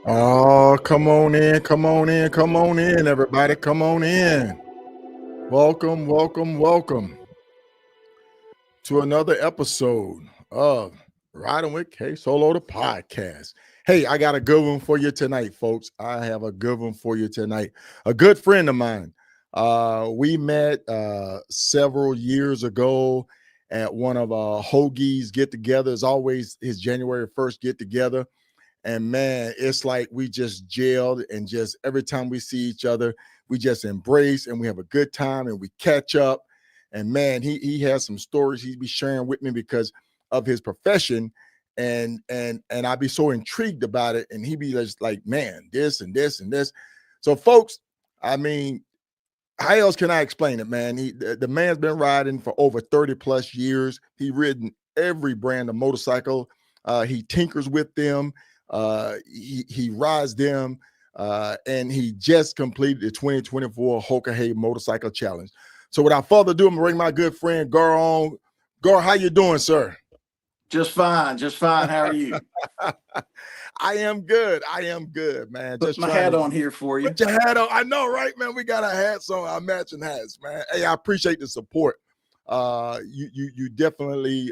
Oh, come on in, come on in, come on in, everybody. Come on in. Welcome, welcome, welcome to another episode of Riding with K Solo, the podcast. Hey, I got a good one for you tonight, folks. I have a good one for you tonight. A good friend of mine. We met several years ago at one of Hoagy's get-togethers. Always his January 1st get-together. And man, it's like we just gelled, and just every time we see each other, we just embrace and we have a good time and we catch up. And man, he has some stories he'd be sharing with me because of his profession. And I'd be so intrigued about it. And he'd be just like, man, this and this and this. So, folks, I mean, how else can I explain it, man? The man's been riding for over 30 plus years. He ridden every brand of motorcycle. He tinkers with them. He rides them, and he just completed the 2024 Hoagy Motorcycle Challenge. So without further ado, I'm gonna bring my good friend Gar on. Gar, how you doing, sir? Just fine, just fine. How are you? I am good. I am good, man. Put Just my trying hat to on here for you. put your hat on. I know, right, man? We got our hats on, our matching hats, man. Hey, I appreciate the support. You definitely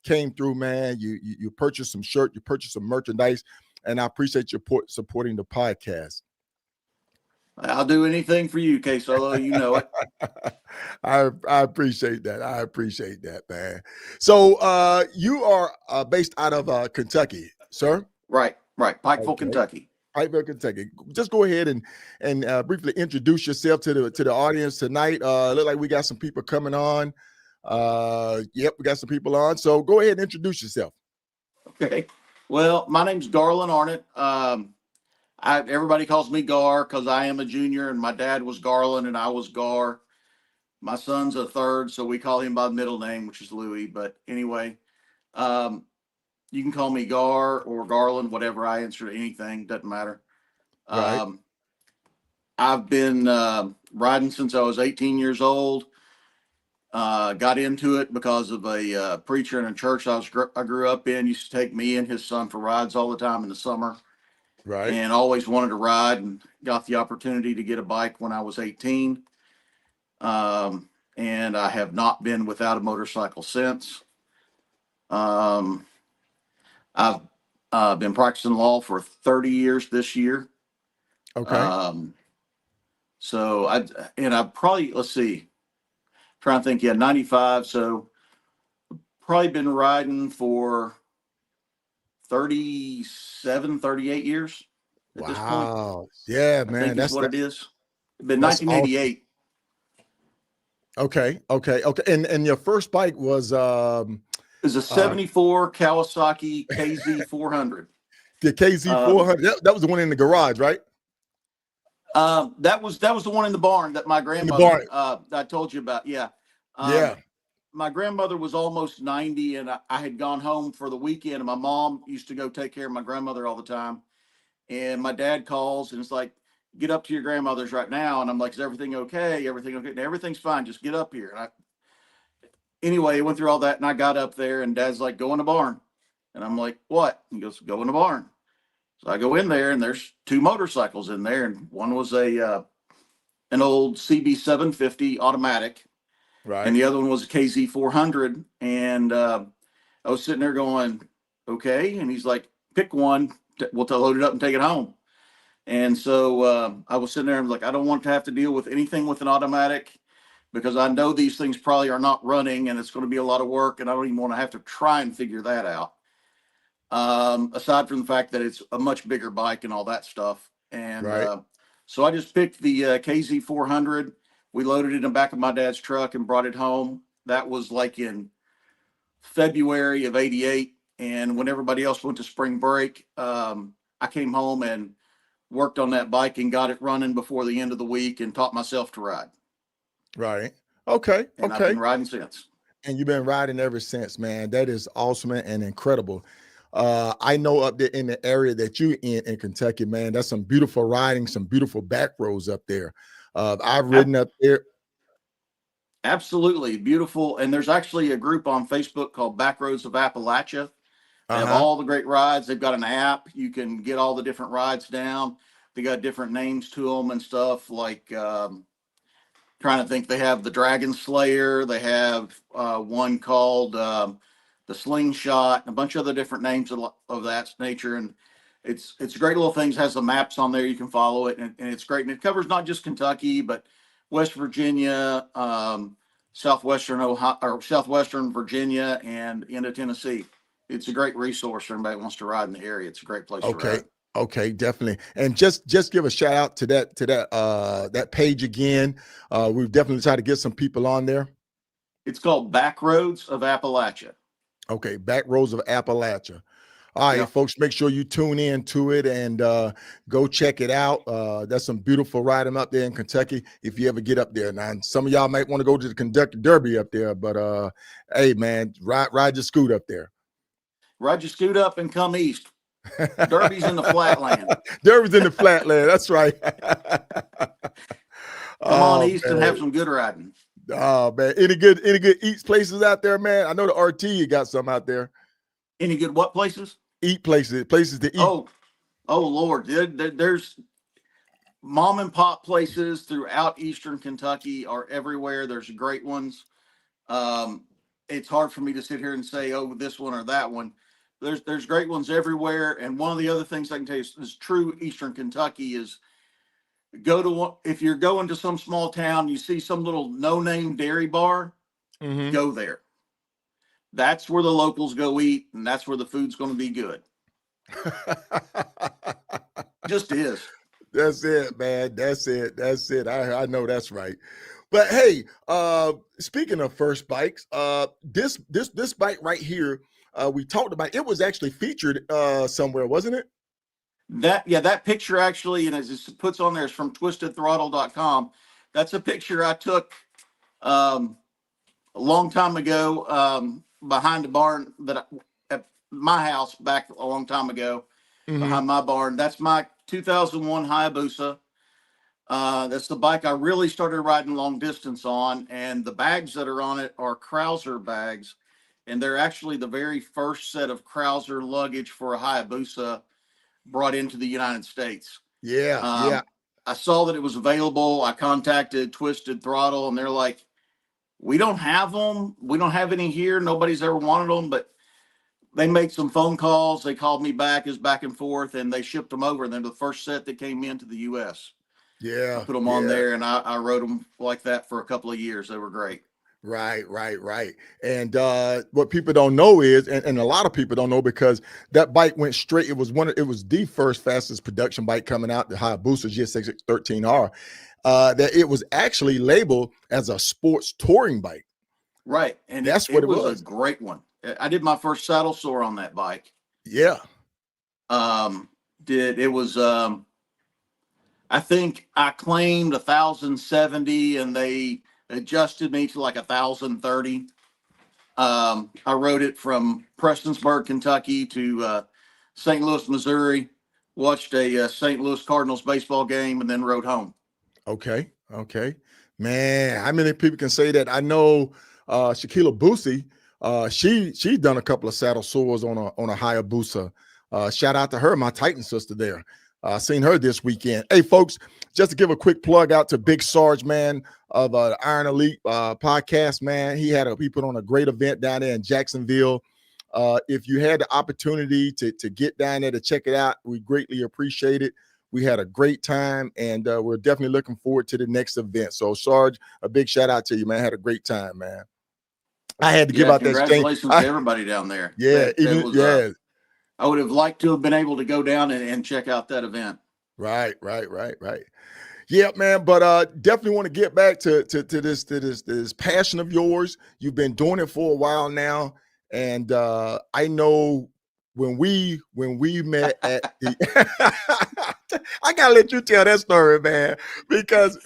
came through, man. You purchased some shirt, you purchased some merchandise, and I appreciate your supporting the podcast. I'll do anything for you, K Solo. You know it. I appreciate that. I appreciate that, man. So you are based out of Kentucky, sir? Right. Pikeville, Okay. Kentucky. Pikeville, Kentucky. Just go ahead and briefly introduce yourself to the audience tonight. Look like we got some people coming on. Yep, we got some people on. So go ahead and introduce yourself. Okay. Well, my name's Garland Arnott. Everybody calls me Gar because I am a junior, and my dad was Garland and I was Gar. My son's a third, so we call him by the middle name, which is Louis. But anyway, you can call me Gar or Garland, whatever. I answer to anything, doesn't matter. Right. I've been riding since I was 18 years old. Got into it because of a preacher in a church I grew up in. Used to take me and his son for rides all the time in the summer, Right. and always wanted to ride. And got the opportunity to get a bike when I was 18. And I have not been without a motorcycle since. I've been practicing law for 30 years this year. Okay. So I probably, let's see, trying to think, 95. So probably been riding for 37, 38 years at this point. Wow. Yeah, I man. think is what it is. It's been 1988. Awesome. Okay. And your first bike was It was a 74 Kawasaki KZ 400. The KZ 400. That was the one in the garage, right? That was the one in the barn that my grandmother I told you about. Yeah. Yeah. My grandmother was almost 90, and I had gone home for the weekend, and my mom used to go take care of my grandmother all the time. And my dad calls and it's like, get up to your grandmother's right now. And I'm like, is everything okay? Everything okay? And everything's fine. Just get up here. And anyway, I went through all that, and I got up there, and Dad's like, go in the barn. And I'm like, what? He goes, go in the barn. So I go in there, and there's two motorcycles in there, and one was an old CB 750 automatic, Right. and the other one was a KZ 400. And I was sitting there going, okay. And he's like, pick one. We'll load it up and take it home. And so I was sitting there and was like, I don't want to have to deal with anything with an automatic, because I know these things probably are not running and it's going to be a lot of work, and I don't even want to have to try and figure that out. Aside from the fact that it's a much bigger bike and all that stuff. And Right. So I just picked the KZ 400. We loaded it in the back of my dad's truck and brought it home. That was like in February of 88. And when everybody else went to spring break, I came home and worked on that bike and got it running before the end of the week and taught myself to ride. Right. Okay. And I've been riding since. And you've been riding ever since, man. That is awesome and incredible. I know up there in the area that you in Kentucky, man, that's some beautiful riding, some beautiful back roads up there. I've ridden up there. Absolutely beautiful. And there's actually a group on Facebook called Back Roads of Appalachia, They have Uh-huh. all the great rides. They've got an app. You can get all the different rides down. They got different names to them and stuff like trying to think. They have the Dragon Slayer. They have one called the Slingshot, and a bunch of other different names of that nature. And it's great little things. Has the maps on there. You can follow it, and it's great. And it covers not just Kentucky, but West Virginia, southwestern Ohio, or southwestern Virginia, and into Tennessee. It's a great resource for anybody who wants to ride in the area. It's a great place to Okay. ride. Okay, definitely. And just give a shout out to that page again. We've definitely tried to get some people on there. It's called Back Roads of Appalachia. Okay, Back Roads of Appalachia. All right, Yep. folks, make sure you tune in to it and go check it out. That's some beautiful riding up there in Kentucky if you ever get up there. Now, some of y'all might want to go to the Kentucky Derby up there, but hey, man, ride your scoot up there. Ride your scoot up and come east. Derby's in the flatland. Derby's in the flatland. That's right. Come on east man. and have some good riding. Oh man, any good eats places out there, man? I know the RT you got some out there. Any good what places? Eat places to eat. Oh Lord, there's mom and pop places throughout Eastern Kentucky are everywhere. There's great ones. It's hard for me to sit here and say, oh, this one or that one. There's great ones everywhere. And one of the other things I can tell you is true Eastern Kentucky is if you're going to some small town, you see some little no-name dairy bar, go there. That's where the locals go eat, and that's where the food's going to be good. Just is. That's it, man. That's it. I know that's right. But hey, speaking of first bikes, this bike right here, we talked about. It was actually featured somewhere, wasn't it? That picture actually, and as it puts on there, is from twistedthrottle.com. That's a picture I took a long time ago behind the barn at my house back a long time ago behind my barn. That's my 2001 Hayabusa. That's the bike I really started riding long distance on, and the bags that are on it are Krauser bags, and they're actually the very first set of Krauser luggage for a Hayabusa brought into the United States. Yeah. I saw that it was available. I contacted Twisted Throttle, and they're like, we don't have them. We don't have any here. Nobody's ever wanted them, but they made some phone calls. They called me back, is back and forth, and they shipped them over. And they're the first set that came into the U.S. Yeah. I put them on there, and I rode them like that for a couple of years. They were great. Right. And what people don't know is, and a lot of people don't know, because that bike went straight. It was the first fastest production bike coming out, the Hayabusa GSXR 13R. That it was actually labeled as a sports touring bike. Right, and that's what it was. A great one. I did my first saddle sore on that bike. Yeah. I think I claimed 1,070, and they adjusted me to like 1,030. I rode it from Prestonsburg, Kentucky to St. Louis, Missouri, watched a St. Louis Cardinals baseball game, and then rode home. Okay. Man, how many people can say that? I know Shaquilla Boosie, she's done a couple of saddle sores on a Hayabusa. Shout out to her, my Titan sister there. Seen her this weekend. Hey, folks, just to give a quick plug out to Big Sarge, man, of the Iron Elite podcast, man. He put on a great event down there in Jacksonville. If you had the opportunity to get down there to check it out, we greatly appreciate it. We had a great time, and we're definitely looking forward to the next event. So, Sarge, a big shout out to you, man. Had a great time, man. I had to give out that congratulations to everybody down there. Yeah, I would have liked to have been able to go down and check out that event. Right. Yeah, man. But definitely want to get back to this passion of yours. You've been doing it for a while now, and I know when we met at the I gotta let you tell that story, man, because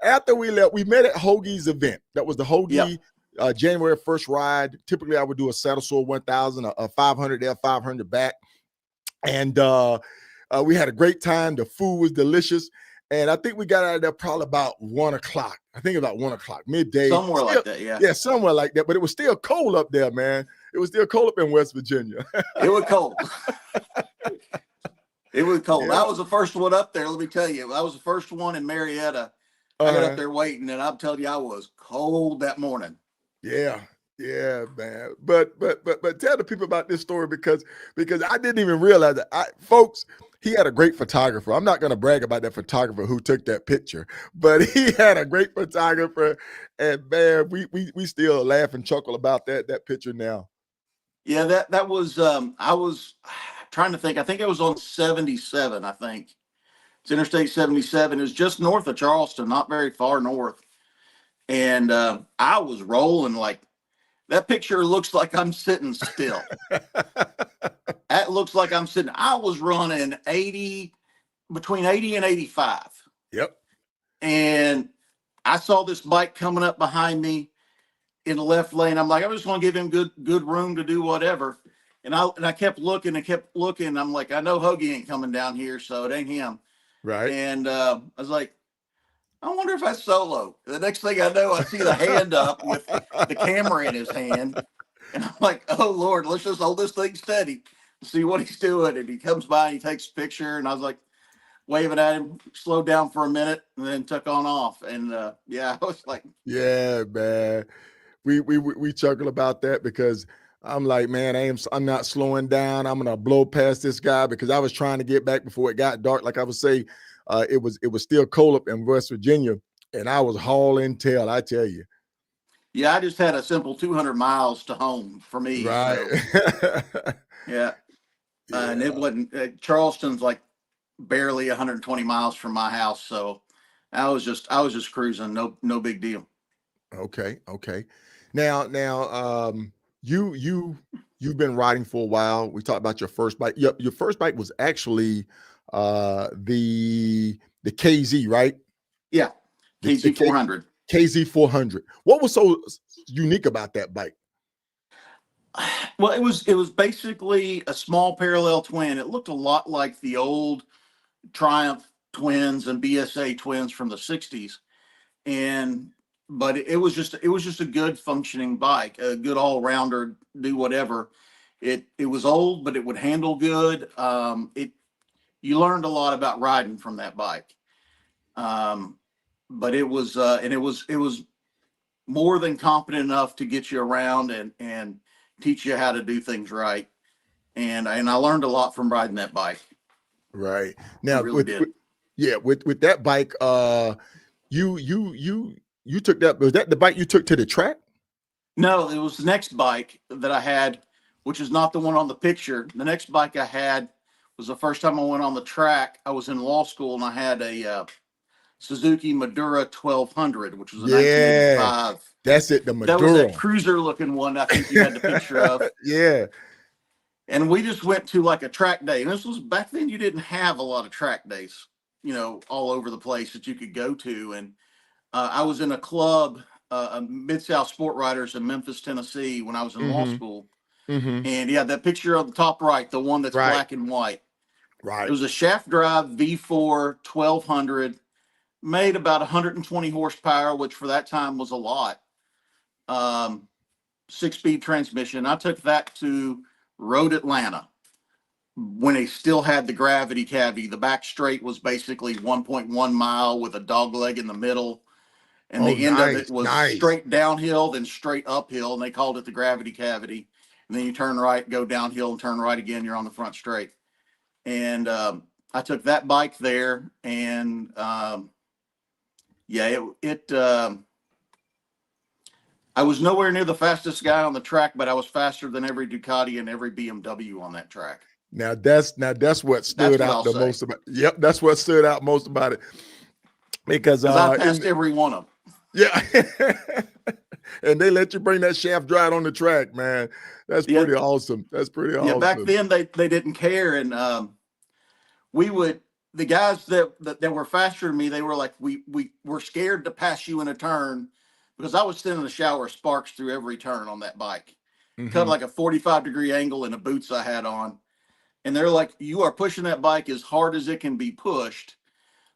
after we left, we met at Hoagy's event. That was the Hoagy January 1st ride. Typically, I would do a saddle sore 1,000, a 500 there, 500 back, and we had a great time. The food was delicious, and I think we got out of there probably about 1 o'clock. I think about 1 o'clock, midday, somewhere like that. Yeah, somewhere like that. But it was still cold up there, man. it was still cold up in West Virginia. It was cold. It was cold. Yeah. I was the first one up there. Let me tell you, I was the first one in Marietta. I got up there waiting, and I'm telling you, I was cold that morning. Yeah, yeah, man. But tell the people about this story because I didn't even realize that. Folks, he had a great photographer. I'm not going to brag about that photographer who took that picture, but he had a great photographer, and man, we still laugh and chuckle about that picture now. Yeah, that was I was trying to think. I think it was on 77, I think. It's Interstate 77. It was just north of Charleston, not very far north. And I was rolling like that picture looks like I'm sitting still. That looks like I'm sitting. I was running 80, between 80 and 85. Yep. And I saw this bike coming up behind me in the left lane. I'm like, I'm just going to give him good room to do whatever. And I kept looking and kept looking. I'm like, I know Hoagy ain't coming down here, so it ain't him. Right. And I was like, I wonder if I solo. The next thing I know, I see the hand up with the camera in his hand. And I'm like, oh, Lord, let's just hold this thing steady and see what he's doing. And he comes by and he takes a picture. And I was like, waving at him, slowed down for a minute, and then took on off. And yeah, I was like, yeah, man. We chuckle about that because I'm like, man, I'm not slowing down. I'm gonna blow past this guy because I was trying to get back before it got dark. Like I would say, it was still cold up in West Virginia, and I was hauling tail. I tell you. Yeah, I just had a simple 200 miles to home for me. Right. So, yeah. And it wasn't. Charleston's like barely 120 miles from my house, so I was just cruising. No big deal. Okay. Now, you've been riding for a while. We talked about your first bike. Your first bike was actually the KZ, right? Yeah, KZ 400. KZ 400. What was so unique about that bike? Well, it was basically a small parallel twin. It looked a lot like the old Triumph twins and BSA twins from the 60s. But it was just a good functioning bike, a good all-rounder, do whatever. It was old, but it would handle good. You learned a lot about riding from that bike. But it was more than competent enough to get you around and teach you how to do things right. And I learned a lot from riding that bike. Right. Now, really did. With that bike, you took that. Was that the bike you took to the track? No, it was the next bike that I had, which is not the one on the picture. The next bike I had was the first time I went on the track. I was in law school and I had a Suzuki Madura 1200, which was a 1985. That's it, the Madura. That was that cruiser looking one I think you had the picture of. Yeah. And we just went to like a track day. And this was back then, you didn't have a lot of track days, all over the place that you could go to. And I was in a club, Mid-South Sport Riders in Memphis, Tennessee, when I was in law school. Mm-hmm. And yeah, that picture on the top right, the one that's black and white. Right. It was a shaft drive V4 1200, made about 120 horsepower, which for that time was a lot. 6-speed transmission. I took that to Road Atlanta when they still had the gravity cavity. The back straight was basically 1.1 mile with a dog leg in the middle. And the end of it was straight downhill, then straight uphill. And they called it the gravity cavity. And then you turn right, go downhill and turn right again. You're on the front straight. And I took that bike there and I was nowhere near the fastest guy on the track, but I was faster than every Ducati and every BMW on that track. Now that's what stood out the most about. Yep, that's what stood out most about it. Because I passed every one of them. Yeah. And they let you bring that shaft drive on the track, man. That's pretty awesome. That's pretty awesome. Yeah, back then they didn't care. And the guys that were faster than me, they were like, we were scared to pass you in a turn because I was sending a shower of sparks through every turn on that bike. Mm-hmm. Cut like a 45-degree angle in the boots I had on. And they're like, you are pushing that bike as hard as it can be pushed.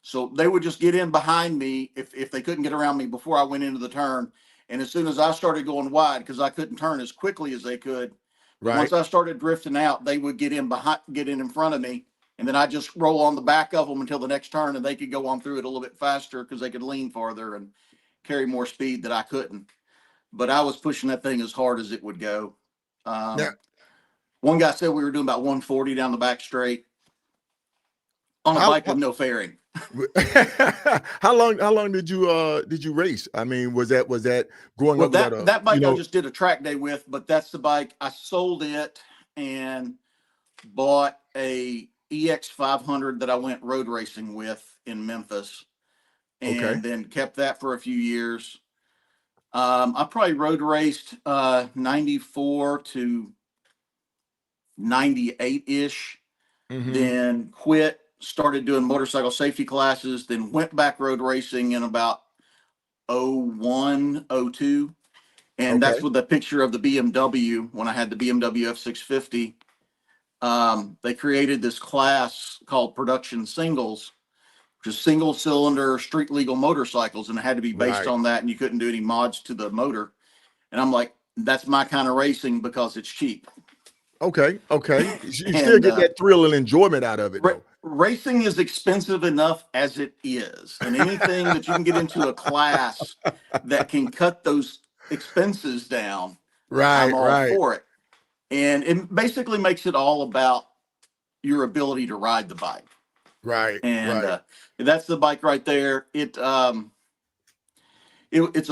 So they would just get in behind me if they couldn't get around me before I went into the turn. And as soon as I started going wide, because I couldn't turn as quickly as they could, Right. Once I started drifting out, they would get in front of me, and then I just roll on the back of them until the next turn, and they could go on through it a little bit faster because they could lean farther and carry more speed that I couldn't. But I was pushing that thing as hard as it would go. Now, One guy said we were doing about 140 down the back straight on a how bike with no fairing. how long did you race? I mean, was that growing Well, up? Was that that bike I just did a track day with, but that's the bike I sold it and bought a EX 500 that I went road racing with in Memphis, okay? and then kept that for a few years. I probably road raced 94 to 98 ish, Mm-hmm. then quit, started doing motorcycle safety classes, then went back road racing in about 01, 02. And that's Okay. with the picture of the BMW when I had the BMW F650. They created this class called production singles, which is single cylinder street legal motorcycles, and it had to be based Right. on that, and you couldn't do any mods to the motor. And I'm like, that's my kind of racing because it's cheap. Okay. Okay. You still And get that thrill and enjoyment out of it, though. racing is expensive enough as it is, and anything that you can get into a class that can cut those expenses down, I'm Right. all Right. for it. And it basically makes it all about your ability to ride the bike. Right. And Right. that's the bike right there. It's a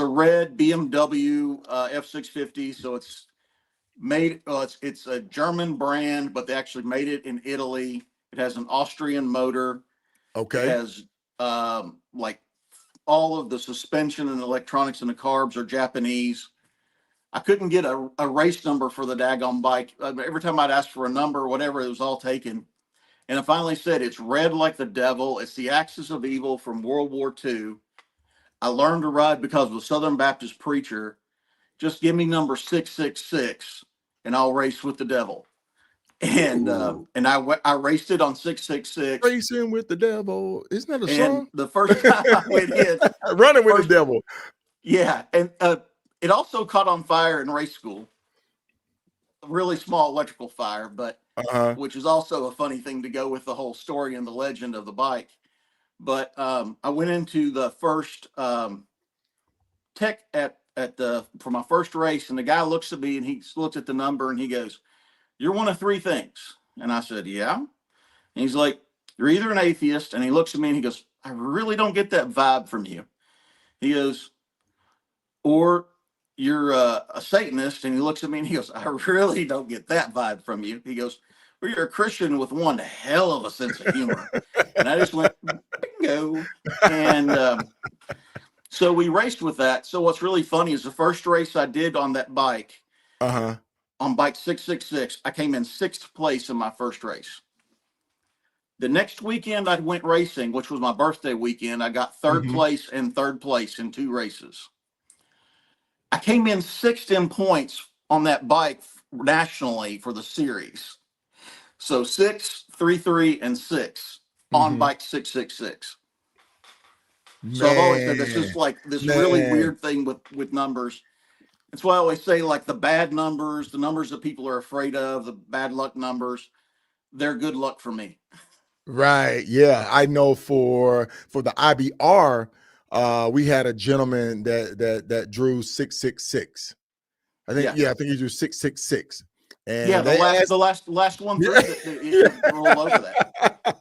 red BMW F650, so it's made. It's a German brand, but they actually made it in Italy. It has an Austrian motor. It Okay. has like all of the suspension and electronics and the carbs are Japanese. I couldn't get a race number for the daggone bike. Every time I'd ask for a number or whatever, it was all taken. And I finally said, it's red like the devil. It's the axis of evil from World War II. I learned to ride because of a Southern Baptist preacher. Just give me number 666 and I'll race with the devil. Ooh. And I raced it on 666. Racing with the devil. Isn't that a And song? the first time I went in, Running with the first, devil. yeah. And it also caught on fire in race school. A really small electrical fire, but Uh-huh. which is also a funny thing to go with the whole story and the legend of the bike. But I went into the first tech at the for my first race, and the guy looks at me and he looks at the number and he goes, "You're one of three things." And I said, "Yeah." And he's like, "You're either an atheist," and he looks at me and he goes, "I really don't get that vibe from you." He goes, "Or you're a Satanist," and he looks at me and he goes, "I really don't get that vibe from you." He goes, "Well, you're a Christian with one hell of a sense of humor." And I just went, bingo. And so we raced with that. So what's really funny is the first race I did on that bike, Uh-huh. on bike 666, I came in sixth place in my first race. The next weekend I went racing, which was my birthday weekend, I got third Mm-hmm. place and third place in two races. I came in sixth in points on that bike nationally for the series. So 6, 3, 3, and 6 on Mm-hmm. bike 666. So I've always said that's Man. just like this really Man. weird thing with numbers. That's why I always say, like, the bad numbers, the numbers that people are afraid of, the bad luck numbers, they're good luck for me. Right. Yeah. I know for the IBR, we had a gentleman that drew 666. Yeah. I think he drew 666. Yeah, And the they last asked, the last last one yeah, through that it could roll over that.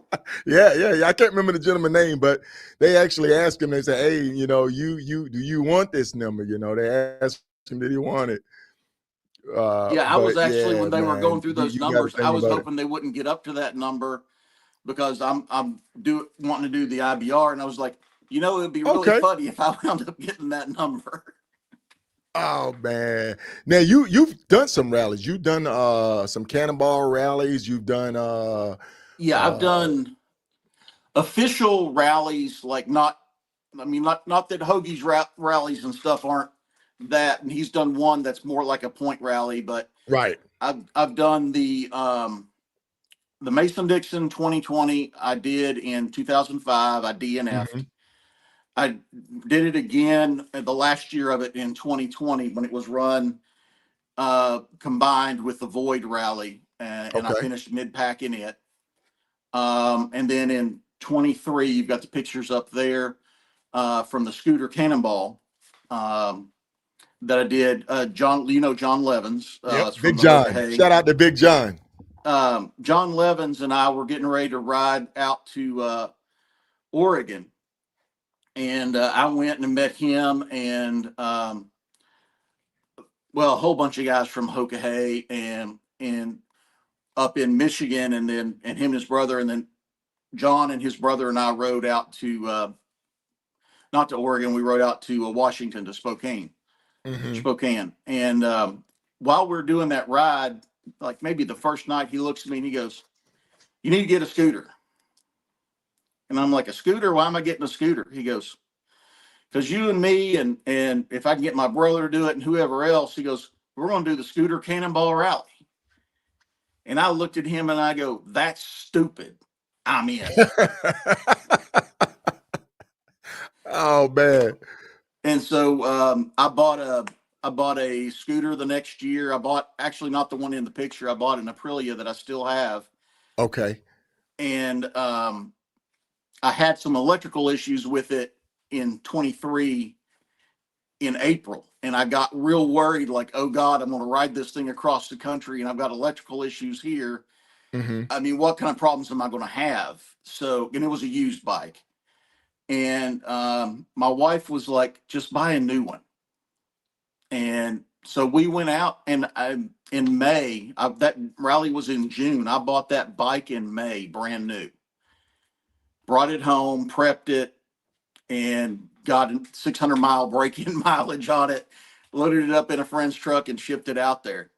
yeah. I can't remember the gentleman's name, but they actually asked him, they said, "Hey, you do you want this number?" They asked him, did he want it? Yeah, I was But actually, yeah, when they were going man, through those you got to numbers, tell I me was about it. hoping they wouldn't get up to that number because I'm wanting to do the IBR, and I was like, it'd be really Okay. funny if I wound up getting that number. Oh man. Now you've done some rallies. You've done some cannonball rallies. You've done Yeah, I've uh done official rallies, like not, I mean, not that Hoagie's rallies and stuff aren't that, and he's done one that's more like a point rally, but right. I've done the Mason Dixon 2020. I did in 2005. I DNF'd. Hmm. I did it again the last year of it in 2020 when it was run combined with the Void Rally, and I Okay. finished mid-pack in it. And then in 23, you've got the pictures up there from the scooter cannonball that I did. John, John Levins Yep. from Big the John. Hoagy. Shout out to Big John. John Levins and I were getting ready to ride out to Oregon, and I went and met him and a whole bunch of guys from Hoagy and up in Michigan, and him and his brother, and then John and his brother and I rode out to not to Oregon. We rode out to Washington, to Spokane. And while we're doing that ride, like maybe the first night, he looks at me and he goes, "You need to get a scooter." And I'm like, "A scooter? Why am I getting a scooter?" He goes, "Because you and me, and if I can get my brother to do it and whoever else," he goes, "we're going to do the scooter cannonball rally." And I looked at him and I go, "That's stupid. I'm in." Oh man. And so I bought a scooter the next year. I bought, actually not the one in the picture, I bought an Aprilia that I still have. Okay. And I had some electrical issues with it in 23 in April. And I got real worried, like, oh God, I'm going to ride this thing across the country and I've got electrical issues here. I mean, what kind of problems am I going to have? So, and it was a used bike. And my wife was like, just buy a new one. And so we went out, and in May, that rally was in June. I bought that bike in May, brand new. Brought it home, prepped it, and got 600-mile break-in mileage on it. Loaded it up in a friend's truck and shipped it out there.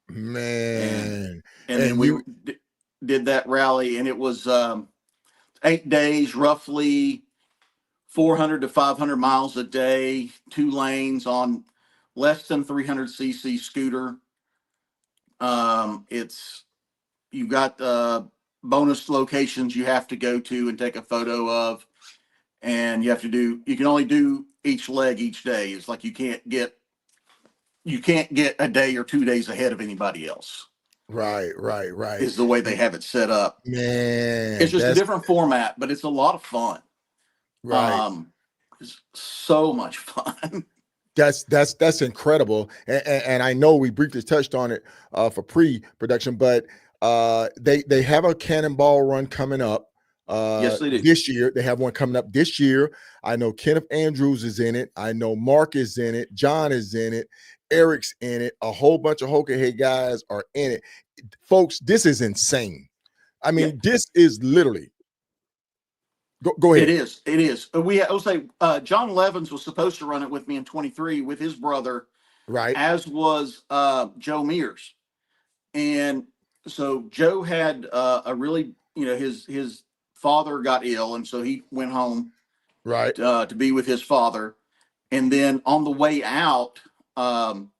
Man. And then And we you did that rally, and it was 8 days, roughly 400 to 500 miles a day, 2 lanes on less than 300cc scooter. It's, you've got bonus locations you have to go to and take a photo of, and you can only do each leg each day. It's like you can't get a day or 2 days ahead of anybody else, right. is the way they have it set up. It's Man, just a that's different format, but it's a lot of fun. right. It's so much fun. That's incredible. And I know we briefly touched on it for pre-production, but they have a cannonball run coming up Yes, they do. this year. They have one coming up this year. I know Kenneth Andrews is in it. I know Mark is in it. John is in it. Eric's in it. A whole bunch of Hoagy guys are in it. Folks, this is insane. I Yeah. mean, this is literally go It ahead. is. It is. I will say, John Levins was supposed to run it with me in 23 with his brother, Right. as was Joe Mears. And so Joe had a really, his father got ill, and so he went home Right. to be with his father. And then on the way out, John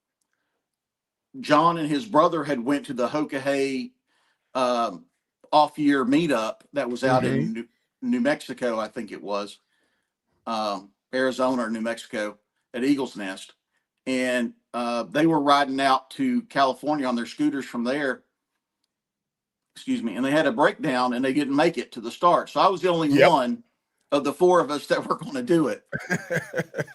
and his brother had went to the Hoagy off-year meetup that was out in New Mexico, I think it was. Arizona or New Mexico at Eagle's Nest. And they were riding out to California on their scooters from there. Excuse me. And they had a breakdown and they didn't make it to the start. So I was the only one of the 4 of us that were going to do it.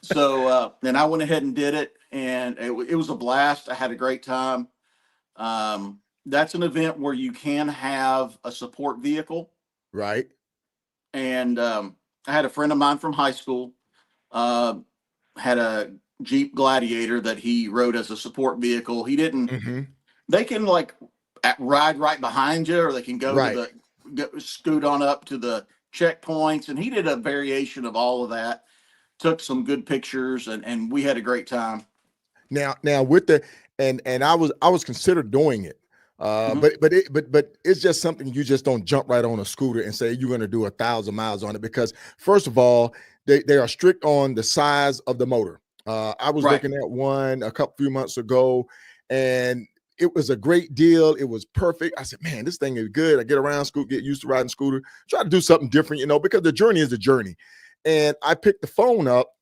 So then I went ahead and did it, and it was a blast. I had a great time. That's an event where you can have a support vehicle. Right. And I had a friend of mine from high school, had a Jeep Gladiator that he rode as a support vehicle. He didn't, they can like ride right behind you, or they can go to scoot on up to the checkpoints. And he did a variation of all of that, took some good pictures, and we had a great time. Now with the and I was considered doing it. But it's just something you just don't jump right on a scooter and say you're going to do 1,000 miles on it, because first of all, they are strict on the size of the motor. I was looking at one few months ago, and it was a great deal. It was perfect. I said, man, this thing is good. I get around, get used to riding scooter, try to do something different, because the journey is the journey. And I picked the phone up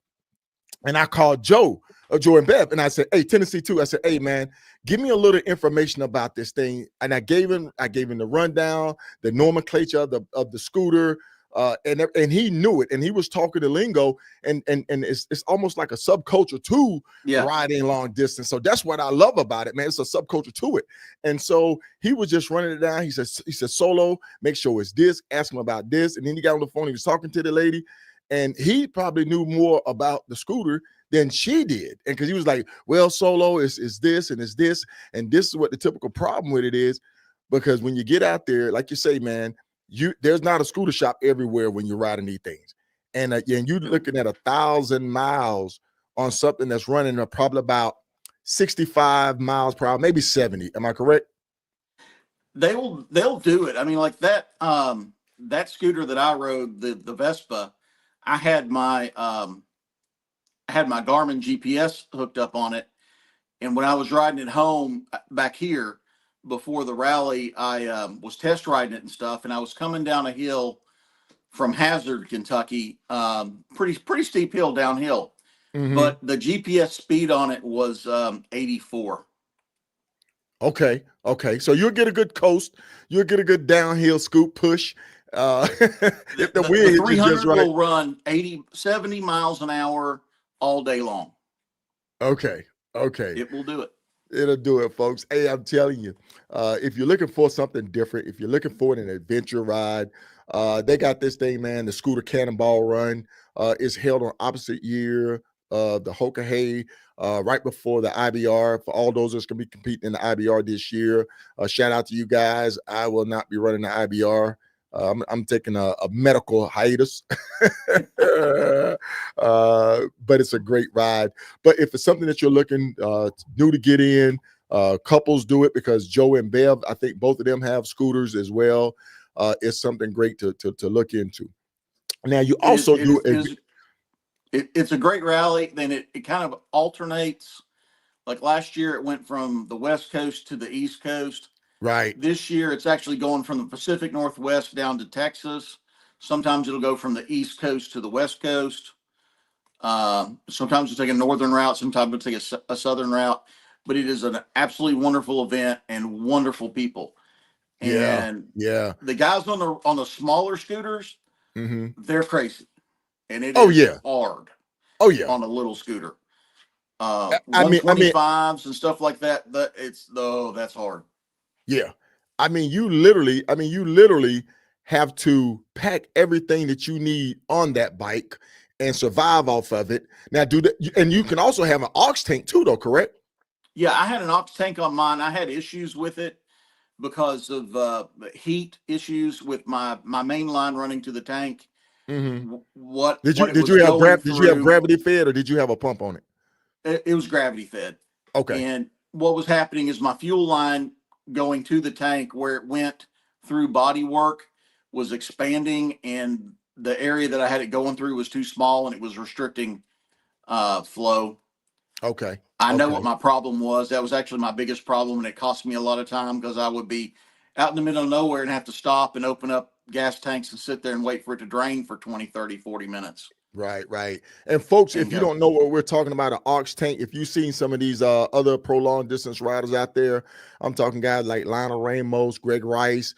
and I called Joe. Joe and Bev, and I said, "Hey, Tennessee too." I said, "Hey, man, give me a little information about this thing." And I gave him the rundown, the nomenclature of the scooter, and he knew it, and he was talking the lingo, and it's almost like a subculture to Yeah. riding long distance. So that's what I love about it, man. It's a subculture to it. And so he was just running it down. He said, Solo, make sure it's this. Ask him about this, and then he got on the phone. He was talking to the lady, and he probably knew more about the scooter than she did. And because he was like, well, Solo is this and it's this. And this is what the typical problem with it is. Because when you get out there, like you say, man, there's not a scooter shop everywhere when you're riding these things. And you're looking at 1,000 miles on something that's running probably about 65 miles per hour, maybe 70. Am I correct? They'll do it. I mean, like that scooter that I rode, the Vespa, I had my Garmin GPS hooked up on it, and when I was riding it home back here before the rally, I was test riding it and stuff, and I was coming down a hill from Hazard, Kentucky, pretty steep hill downhill, but the GPS speed on it was 84. Okay. So you'll get a good coast. You'll get a good downhill scoop push. If the wind hits you just right. Will run 70 miles an hour all day long. Okay. It will do it. It'll do it, folks. Hey, I'm telling you, if you're looking for something different, if you're looking for an adventure ride, they got this thing, man. The Scooter Cannonball Run is held on opposite year of the Hoagy, right before the IBR. For all those that's going to be competing in the IBR this year, shout out to you guys. I will not be running the IBR. I'm taking a medical hiatus, but it's a great ride. But if it's something that you're looking new to get in, couples do it because Joe and Bev, I think both of them have scooters as well. It's something great to look into. Now you also do it's a great rally. Then it kind of alternates. Like last year, it went from the West Coast to the East Coast. Right. This year, it's actually going from the Pacific Northwest down to Texas. Sometimes it'll go from the East Coast to the West Coast. Sometimes it'll take a northern route. Sometimes it'll take a southern route. But it is an absolutely wonderful event and wonderful people. And the guys on the smaller scooters, they're crazy, and it is hard. Oh yeah, on a little scooter. 125s and stuff like that. That's hard. Yeah. I mean, you literally have to pack everything that you need on that bike and survive off of it. Now, and you can also have an aux tank too, though, correct? Yeah, I had an aux tank on mine. I had issues with it because of heat issues with my main line running to the tank. What did you have gravity fed, or did you have a pump on it? It was gravity fed. Okay. And what was happening is my fuel line going to the tank where it went through body work was expanding, and the area that I had it going through was too small, and it was restricting flow. Okay. I know what my problem was. That was actually my biggest problem, and it cost me a lot of time because I would be out in the middle of nowhere and have to stop and open up gas tanks and sit there and wait for it to drain for 20, 30, 40 minutes. Right. And folks, if you don't know what we're talking about, an aux tank, if you've seen some of these other prolonged distance riders out there, I'm talking guys like Lionel Ramos, Greg Rice,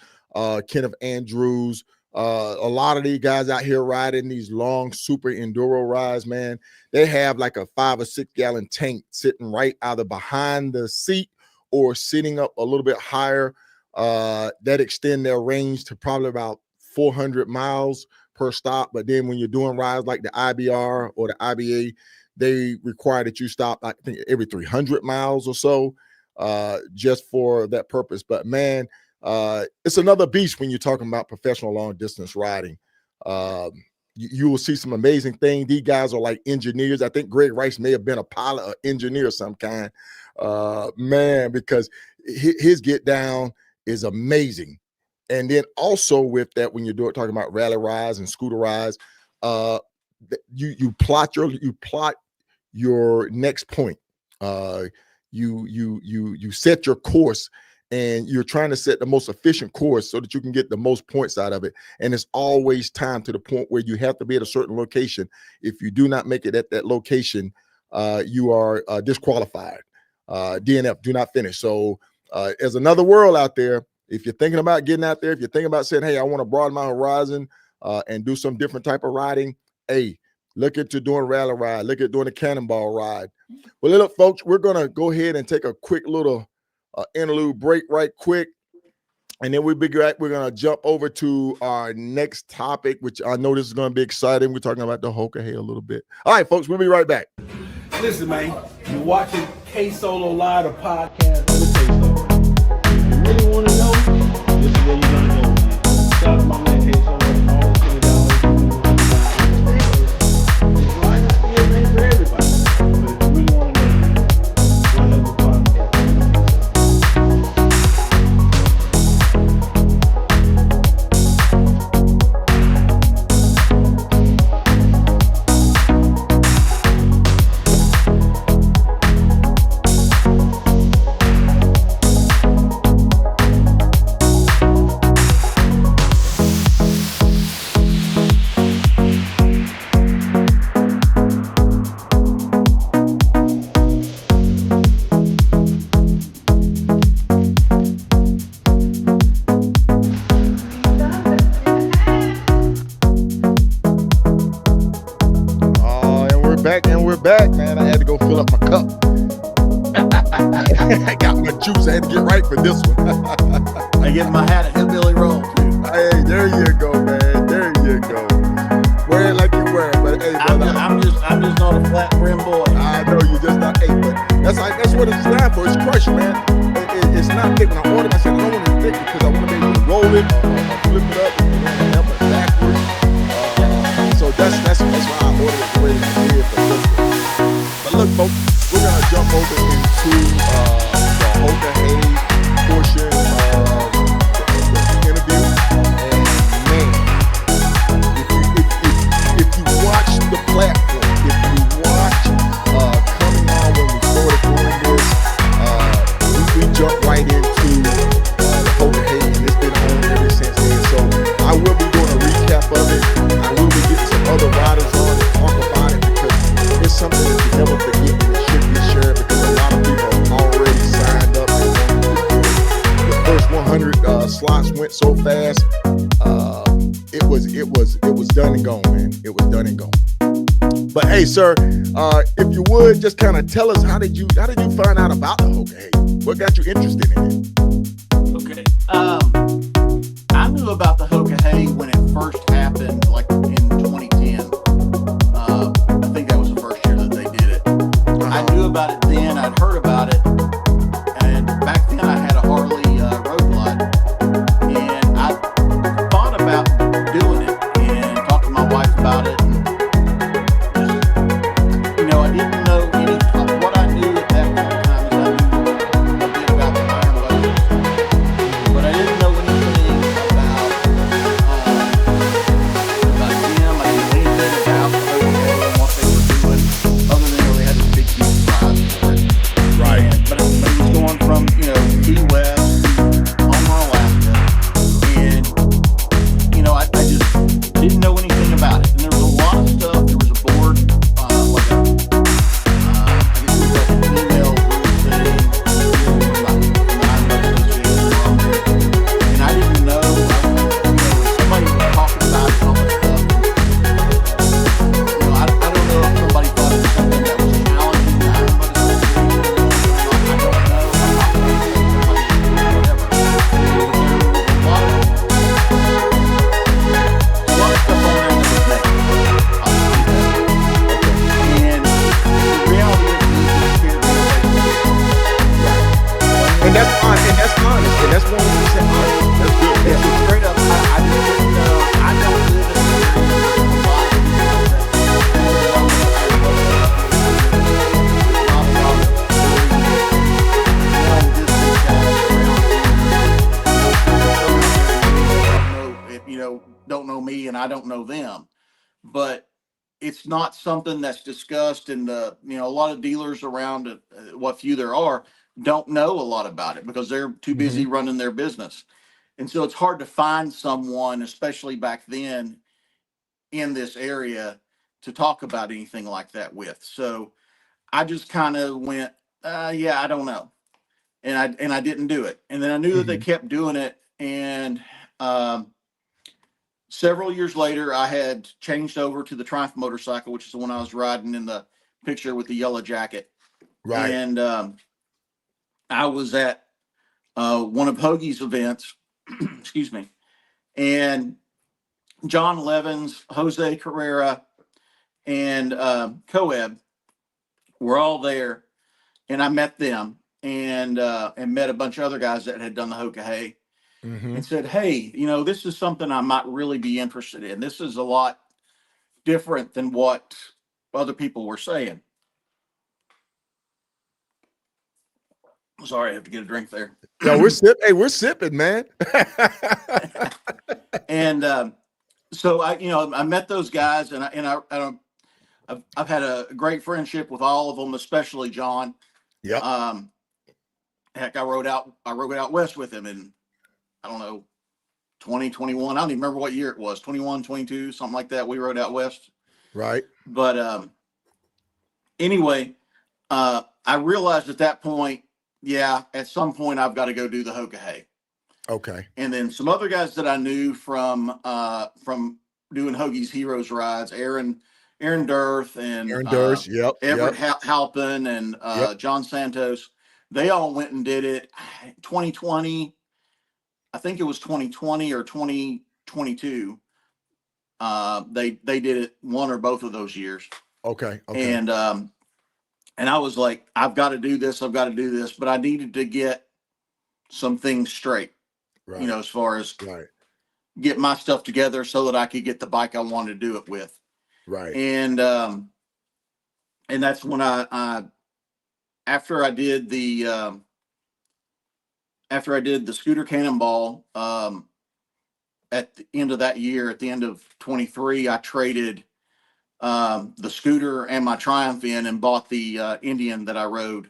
Kenneth Andrews, a lot of these guys out here riding these long super enduro rides, man. They have like a 5 or 6 gallon tank sitting right either behind the seat or sitting up a little bit higher, that extend their range to probably about 400 miles per stop. But then when you're doing rides like the IBR or the IBA, they require that you stop, I think, every 300 miles or so, just for that purpose. But man, it's another beast when you're talking about professional long distance riding. You will see some amazing things. These guys are like engineers. I think Greg Rice may have been a pilot or engineer of some kind, man, because his get down is amazing. And then also with that, when you're talking about rally rides and scooter rides, you plot your next point. You set your course, and you're trying to set the most efficient course so that you can get the most points out of it. And it's always time to the point where you have to be at a certain location. If you do not make it at that location, you are disqualified. DNF, do not finish. So there's another world out there. If you're thinking about getting out there, if you're thinking about saying, hey, I want to broaden my horizon and do some different type of riding, hey, look into doing rally ride, look at doing a cannonball ride. Well, look, folks, we're going to go ahead and take a quick little interlude break right quick. And then we're going to jump over to our next topic, which I know this is going to be exciting. We're talking about the Hoagy a little bit. All right, folks, we'll be right back. Listen, man, you're watching K-Solo Live, the podcast. Let me tell you something. You really want to know? This is where you're going to go, man. Shout out to my man K-Solo. All $20. It's for everybody. But if you really want to know, go ahead with the podcast. Back, man. I had to go fill up my cup. I got my juice. I had to get right for this one. I get my hat at Hillbilly Roll too. Hey, there you go, man. There you go. Wear it like you wear it, but hey, brother, I'm just not a flat brim boy. I know you just not. Hey, but that's what it's designed for. It's crushed, man. It's not thick. When I ordered, I said I don't want it thick because I want to be able to roll it, flip it up, and have it backwards. So that's why I ordered it the way that I did for this one. But look, folks, we're gonna jump over into the Hoagy portion of the interview. And man, if you watch the platform, if you watch coming on when we started doing this, we jumped right into the Hoagy, and it's been on ever since then. So I will be doing a recap of it. I will be getting some other riders on to talk about it because it's something that you never forget and it should be shared because a lot of people have already signed up and wanted to do it. The first 100 slots went so fast. It was done and gone, man. It was done and gone. But hey, sir, if you would just kind of tell us how did you find out about the Hoagy? What got you interested in it? Okay. I knew about the Hoagy when it first happened, like in 2010. I think that was the first year that they did it. I knew about it then. I'd heard about it, and back then I had a Harley Road Glide, and I thought about doing it and talked to my wife about it. And just, I didn't know any. What I knew at that point in time is I knew a bit about the iron motorcycle, but I didn't know anything about them. I didn't know anything about the Hoagy and what they were doing, other than they had this big huge prize for it. Right. But it was going from Key West to Omaha, Alaska, and I just didn't know anything about it. And there was a lot of stuff. There was a board, like I guess it was like an email group thing, like 9 associations on there. And I didn't know. Somebody was talking about it and all that stuff. I don't know if somebody thought it was something that was challenging the Iron Butt Association. I don't know. I'm not going to say whatever. But there was a lot of stuff on there that was negative. I'll just leave that. And the reality is we just scared me away from it. And that's fine. And that's honest. And that's 100% honest. That's good. Yeah, so straight up, I just didn't know. I don't live in an area where there's a lot of people that know the Iron Butt Association. There's not a lot of young business guys around here. Don't know me and I don't know them. But it's not something that's discussed, and a lot of dealers around, what few there are, don't know a lot about it because they're too busy running their business. And so it's hard to find someone, especially back then, in this area to talk about anything like that with. So I just kind of went, yeah, I don't know. And I didn't do it. And then I knew that they kept doing it. And several years later, I had changed over to the Triumph motorcycle, which is the one I was riding in the picture with the yellow jacket. Right. And I was at one of Hoagy's events, excuse me, and John Levins, Jose Carrera, and Coeb were all there, and I met them and met a bunch of other guys that had done the Hoka and said, hey, this is something I might really be interested in. This is a lot different than what other people were saying. Sorry, I have to get a drink there. No, we're sipping. Hey, we're sipping, man. And so I met those guys, and I've had a great friendship with all of them, especially John. Yep. Heck, I rode out west with him in, I don't know, 2021. I don't even remember what year it was, 21, 22, something like that. We rode out west. Right. But anyway, I realized at that point, yeah, at some point I've got to go do the Hoka. Okay. And then some other guys that I knew from doing Hoagie's Heroes rides, Aaron Durth and Aaron Durst, yep. Everett Halpin and John Santos, they all went and did it 2020. I think it was 2020 or 2022. They did it one or both of those years. Okay. And I was like, I've got to do this, but I needed to get some things straight. Right. As far as get my stuff together so that I could get the bike I wanted to do it with. Right. And that's when I after I did the scooter cannonball, at the end of that year, at the end of 23, I traded the scooter and my Triumph in and bought the Indian that I rode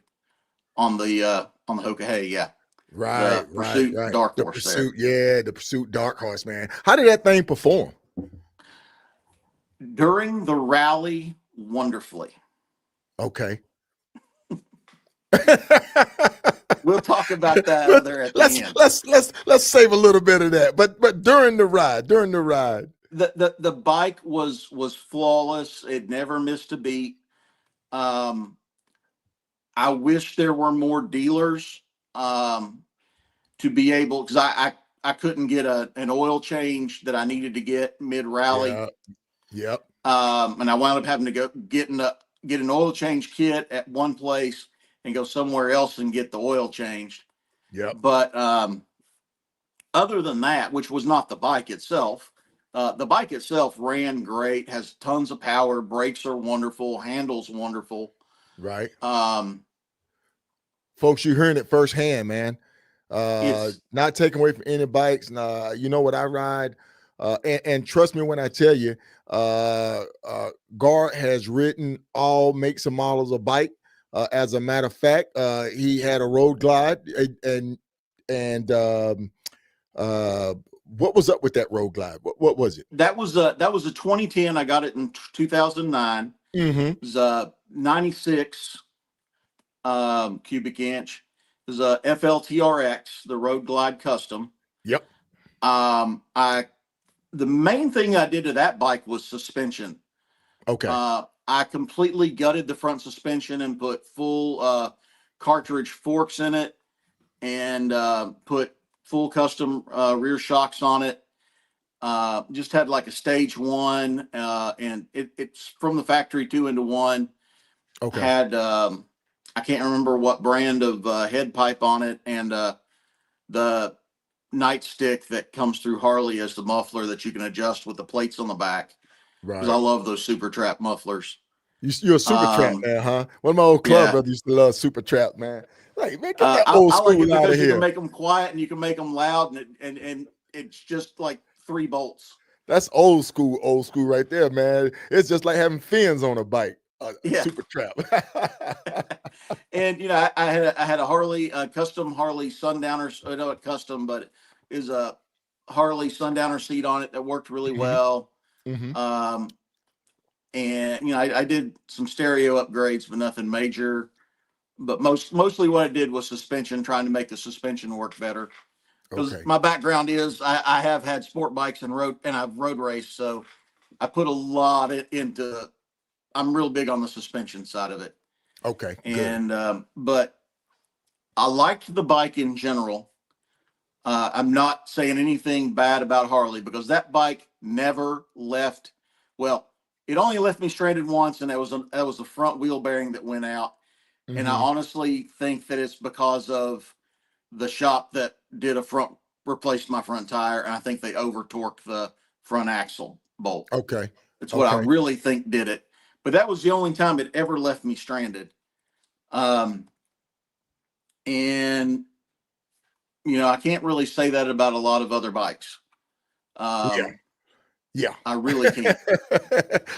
on the Hoka. Yeah. Right. Pursuit Dark The Horse Pursuit, there. the Pursuit Dark Horse, man. How did that thing perform? During the rally, wonderfully. Okay. We'll talk about that there at the end. Let's save a little bit of that. But during the ride, the bike was flawless. It never missed a beat. I wish there were more dealers to be able, because I couldn't get an oil change that I needed to get mid rally. Yep. And I wound up having to go get an oil change kit at one place and go somewhere else and get the oil changed. Yep. But other than that, which was not the bike itself, the bike itself ran great, has tons of power, brakes are wonderful, handles wonderful. Right. Folks, you're hearing it firsthand, man. Not taking away from any bikes. You know what I ride. And trust me when I tell you, Gar has ridden all makes and models of bike. As a matter of fact, he had a Road Glide and what was up with that Road Glide? What was it? That was a 2010. I got it in 2009. It was 96 cubic inch. It was a FLTRX, the Road Glide Custom. Yep. The main thing I did to that bike was suspension. Okay. I completely gutted the front suspension and put full cartridge forks in it and put full custom rear shocks on it. Just had like a stage 1 and it's from the factory 2-into-1. Okay. Had I can't remember what brand of head pipe on it, and the nightstick that comes through Harley as the muffler that you can adjust with the plates on the back. Right. Because I love those Super Trap mufflers. You're a Super Trap man, huh? One of my old club brothers used to love Super Trap, man. Like, man, get that old school like out of here. You can make them quiet and you can make them loud, and it's just like 3 bolts. That's old school right there, man. It's just like having fins on a bike. Super Trap. And I had a Harley, custom Harley Sundowner. I know it custom, but it is a Harley Sundowner seat on it that worked really well. And I did some stereo upgrades, but nothing major. But mostly what I did was suspension, trying to make the suspension work better. Because Okay. my background is I have had sport bikes and I've road raced, so I put a lot into. I'm real big on the suspension side of it, Okay. Good. and but I liked the bike in general. I'm not saying anything bad about Harley because that bike never left. Well, it only left me stranded once, and that was the front wheel bearing that went out. And I Mm-hmm. honestly think that it's because of the shop that did replaced my front tire, and I think they over torqued the front axle bolt. Okay. It's what I Okay. really think did it. But that was the only time it ever left me stranded. Um, and I can't really say that about a lot of other bikes. Yeah. Yeah. I really can't.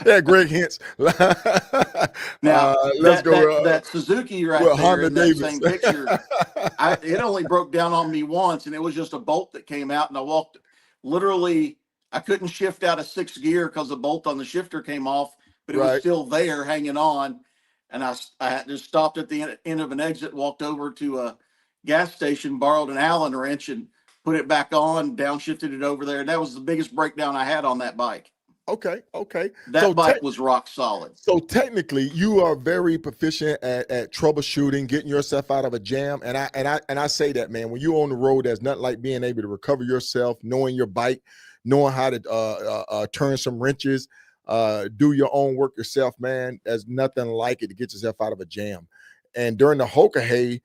Yeah, Greg Hintz. Now Let's that go that Suzuki right with there Honda in that Davis. same picture, it only broke down on me once, and it was just a bolt that came out, and I walked literally. I couldn't shift out of sixth gear because the bolt on the shifter came off, but it was Right. still there hanging on, and I had just stopped at the end of an exit, walked over to a gas station, borrowed an Allen wrench, and put it back on, downshifted it over there, and that was the biggest breakdown I had on that bike. Okay. Okay. That bike was rock solid. So technically, you are very proficient at troubleshooting, getting yourself out of a jam. And I say that, man, when you're on the road, there's nothing like being able to recover yourself, knowing your bike, knowing how to turn some wrenches, do your own work yourself, man. There's nothing like it to get yourself out of a jam. And during the Hoagy,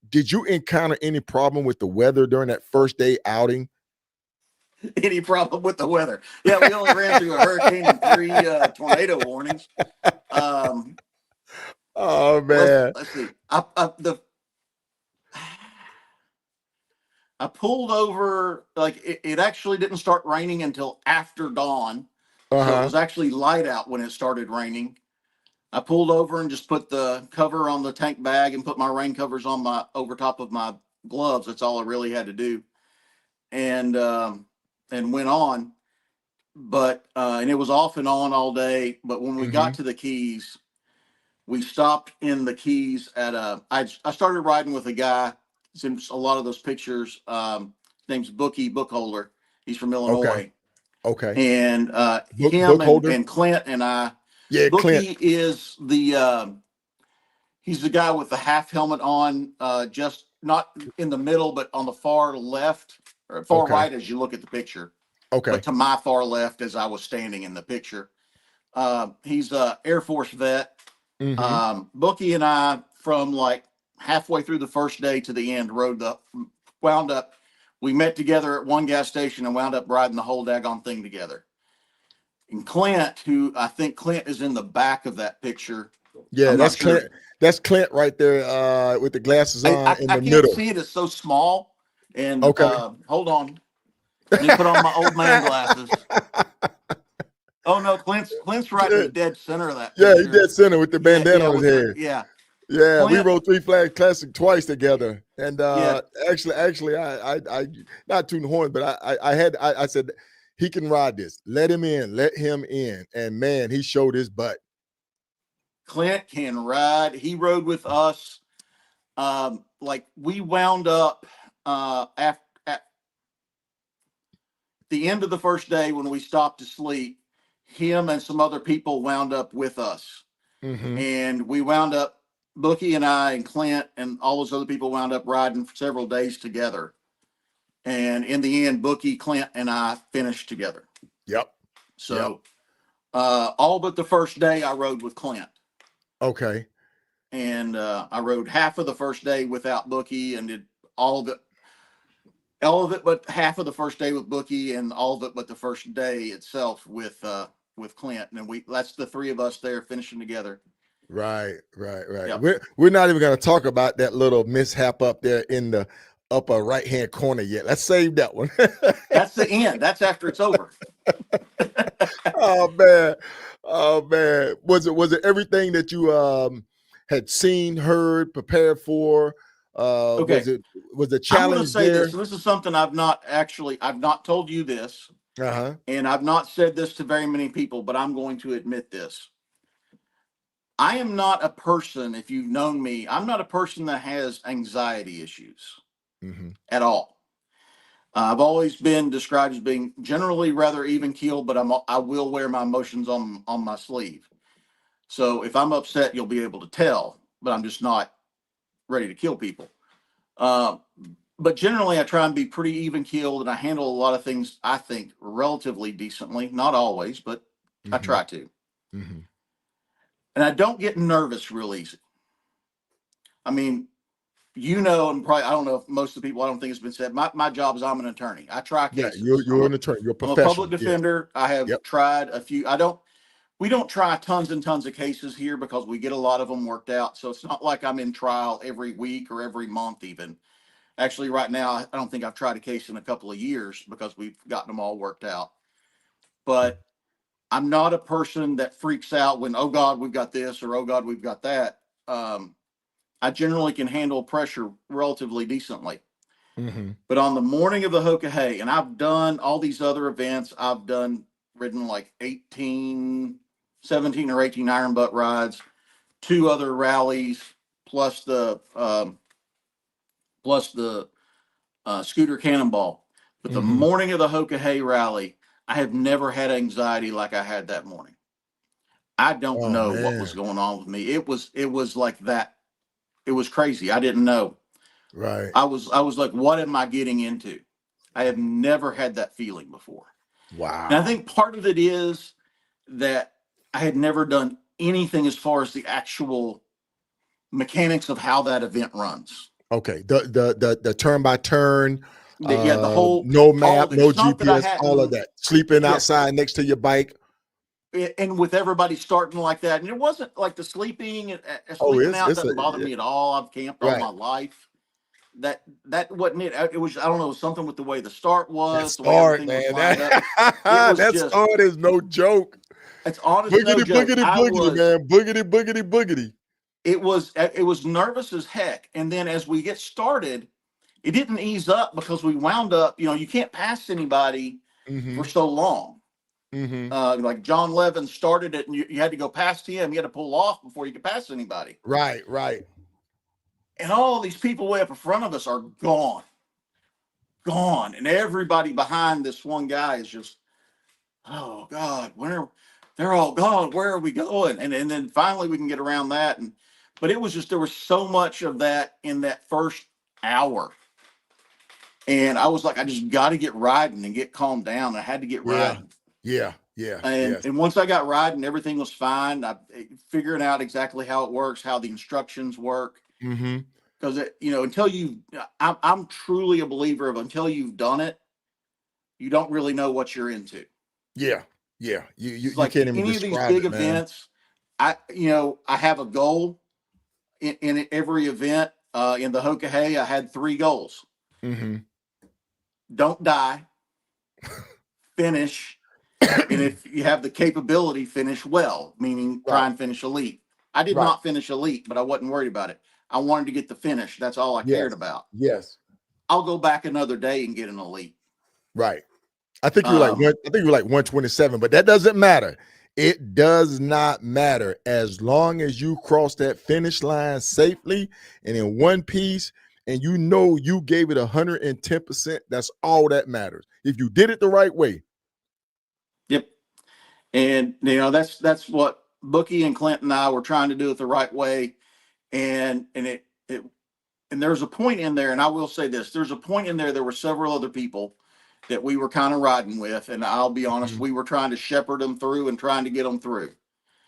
did you encounter any problem with the weather during that first day outing? Any problem with the weather? Yeah, we only ran through a hurricane and 3 tornado warnings. Oh man. Let's see. I pulled over, like it actually didn't start raining until after dawn. So it Uh-huh. was actually light out when it started raining. I pulled over and just put the cover on the tank bag and put my rain covers on my over top of my gloves. That's all I really had to do. And went on. But and it was off and on all day. But when we got Mm-hmm. to the Keys, we stopped in the Keys at I started riding with a guy. Since a lot of those pictures, his name's Bookholder. He's from Okay. Illinois, Okay. and him Book holder. and Clint and I. Yeah, Clint. Bookie is he's the guy with the half helmet on, just not in the middle, but on the far left or far Okay. right as you look at the picture. But Okay. to my far left as I was standing in the picture. He's a Air Force vet. Mm-hmm. Bookie and I, from like halfway through the first day to the end, wound up. We met together at one gas station and wound up riding the whole daggone thing together. And Clint, who I think Clint is in the back of that picture. Yeah, I'm not that's sure. Clint. That's Clint right there, with the glasses on in I the can't middle. see it. It's so small. And Okay. hold on. Let me put on my old man glasses. Oh no, Clint's right in the dead center of that Yeah, picture. he dead center with the bandana on his head. Yeah, we Clint, rode Three Flags Classic twice together. And Yeah. actually, I not tooting the horn, but I said he can ride this. Let him in. And man, he showed his butt. Clint can ride. He rode with us. Like we wound up at the end of the first day when we stopped to sleep. Him and some other people wound up with us, Mm-hmm. and we wound up. Bookie and I and Clint and all those other people wound up riding for several days together. And in the end, Bookie, Clint, and I finished together. Yep. So all but the first day I rode with Clint. Okay. And I rode half of the first day without Bookie and did all of it but half of the first day with Bookie and all of it but the first day itself with Clint. And that's the three of us there finishing together. Right. Yep. We're not even going to talk about that little mishap up there in the upper right hand corner yet. Let's save that one. That's the end. That's after it's over. Oh man. Was it everything that you had seen, heard, prepared for? Okay. Was it I'm going to challenge say there? this. And this is something I've not told you this. And I've not said this to very many people, but I'm going to admit this. I am not a person, if you've known me, I'm not a person that has anxiety issues at all. I've always been described as being generally rather even keeled, but I will wear my emotions on my sleeve. So if I'm upset, you'll be able to tell, but I'm just not ready to kill people. But generally, I try and be pretty even keeled, and I handle a lot of things, I think, relatively decently. Not always, but I try to. And I don't get nervous real easy. I mean, and probably, I don't know if most of the people, I don't think it's been said, my job is I'm an attorney. I try cases. You're an attorney. You're a I'm a professional. public defender. I have tried a few. We don't try tons and tons of cases here because we get a lot of them worked out. So it's not like I'm in trial every week or every month even. Actually, right now, I don't think I've tried a case in a couple of years because we've gotten them all worked out. But I'm not a person that freaks out when, oh God, we've got this, or oh God, we've got that. I generally can handle pressure relatively decently. But on the morning of the Hoagy, and I've done all these other events, ridden like 17 or 18 iron butt rides, 2 other rallies, plus the scooter cannonball. But the morning of the Hoagy rally, I have never had anxiety like I had that morning. I don't know what was going on with me. It was like that. It was crazy. I didn't know. Right. I was like, what am I getting into? I have never had that feeling before. Wow. And I think part of it is that I had never done anything as far as the actual mechanics of how that event runs. Okay. The turn by turn. The whole no map, no GPS, all of that. Sleeping outside next to your bike. And with everybody starting like that, and it wasn't like the sleeping out doesn't bother me at all. I've camped all my life. That wasn't it. It was, I don't know, something with the way the start was, the way everything was lined up. That start is no joke. It's honestly no joke. Boogity, man. Boogity. It was nervous as heck. And then as we get started, it didn't ease up because we wound up, you can't pass anybody for so long. Like John Levin started it, and you had to go past him. You had to pull off before you could pass anybody. Right. And all these people way up in front of us are gone. And everybody behind this one guy is just, oh God, they're all gone. Where are we going? And then finally we can get around that. But it was just, there was so much of that in that first hour. And I was like, I just got to get riding and get calmed down. I had to get riding. Yeah. And once I got riding, everything was fine. I figuring out exactly how it works, how the instructions work. Because I'm truly a believer of until you've done it, you don't really know what you're into. Yeah. You like can't even any of these big events. I have a goal in every event. In the Hoagy, I had 3 goals. Don't die, finish, and if you have the capability, finish well, meaning try and finish elite. I did not finish elite, but I wasn't worried about it. I wanted to get the finish. That's all I cared about. Yes. I'll go back another day and get an elite. Right. I think you're like 127, but that doesn't matter. It does not matter as long as you cross that finish line safely and in one piece, and you gave it 110%. That's all that matters. If you did it the right way. Yep. And that's what Bookie and Clint and I were trying to do it the right way. And there's a point in there, and I will say this, there's a point in there, there were several other people that we were kind of riding with, and I'll be honest, we were trying to shepherd them through and trying to get them through.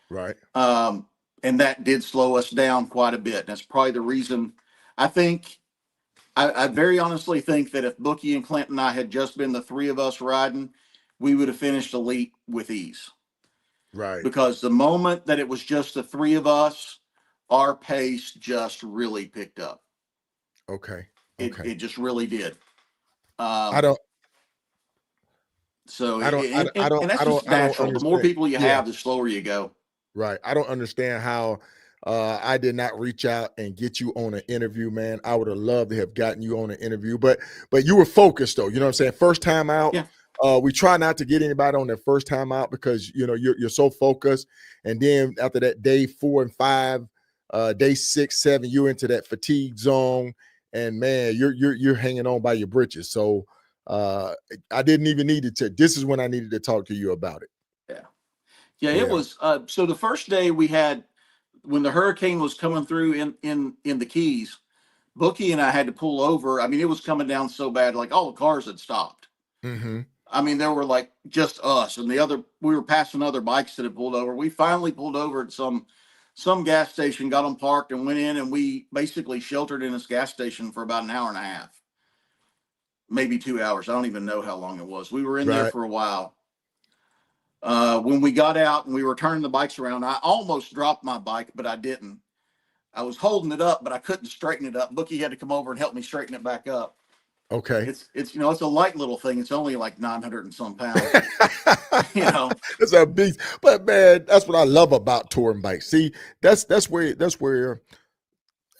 Right. And that did slow us down quite a bit. That's probably the reason. I very honestly think that if Bookie and Clint and I had just been the 3 of us riding, we would have finished elite with ease. Right. Because the moment that it was just the 3 of us, our pace just really picked up. Okay. It just really did. And that's just natural. The more people you have, the slower you go. Right. I don't understand how I did not reach out and get you on an interview, man. I would have loved to have gotten you on an interview, but you were focused though. You know what I'm saying? First time out. Yeah. We try not to get anybody on their first time out because you're so focused, and then after that day 4 and 5, day 6, 7, you're into that fatigue zone, and man, you're hanging on by your britches. So I didn't even need to. This is when I needed to talk to you about it. Yeah. It was. So the first day we had, when the hurricane was coming through in the Keys, Bookie and I had to pull over. I mean, it was coming down so bad, like all the cars had stopped. Mm-hmm. I mean, there were like just us and we were passing other bikes that had pulled over. We finally pulled over at some gas station, got them parked, and went in, and we basically sheltered in this gas station for about an hour and a half, maybe 2 hours. I don't even know how long it was. We were in there for a while. When we got out and we were turning the bikes around, I almost dropped my bike, but I didn't. I was holding it up, but I couldn't straighten it up. Bookie had to come over and help me straighten it back up. Okay. It's it's a light little thing. It's only like 900 and some pounds. It's a beast. But man, that's what I love about touring bikes. See, that's where,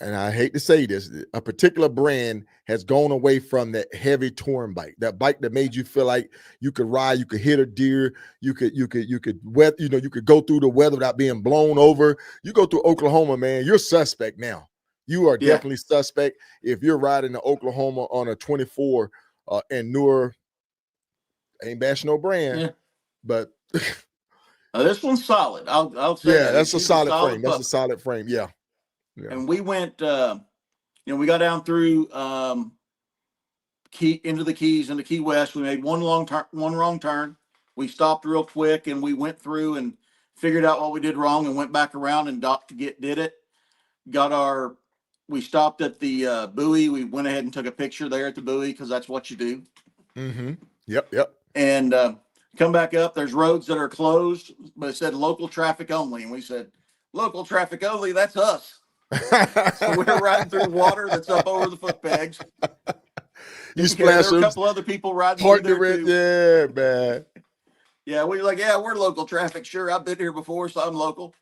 and I hate to say this, a particular brand has gone away from that heavy touring bike, that bike that made you feel like you could ride, you could hit a deer, you could go through the weather without being blown over. You go through Oklahoma, man, you're suspect now. You are definitely suspect if you're riding to Oklahoma on a 24 and newer. Ain't bashing no brand, but this one's solid. I'll say that. That's a solid frame. Puppy. That's a solid frame. Yeah. And we went, we got down through into the Keys, into Key West. We made one wrong turn. We stopped real quick, and we went through and figured out what we did wrong, and went back around and did it. We stopped at the buoy. We went ahead and took a picture there at the buoy because that's what you do. Mm-hmm. Yep. And come back up. There's roads that are closed, but it said local traffic only. And we said, local traffic only, that's us. So we're riding through water that's up over the foot pegs. You splash. There were a couple other people riding through there too. Yeah, man. Yeah, we were like, we're local traffic. Sure, I've been here before, so I'm local.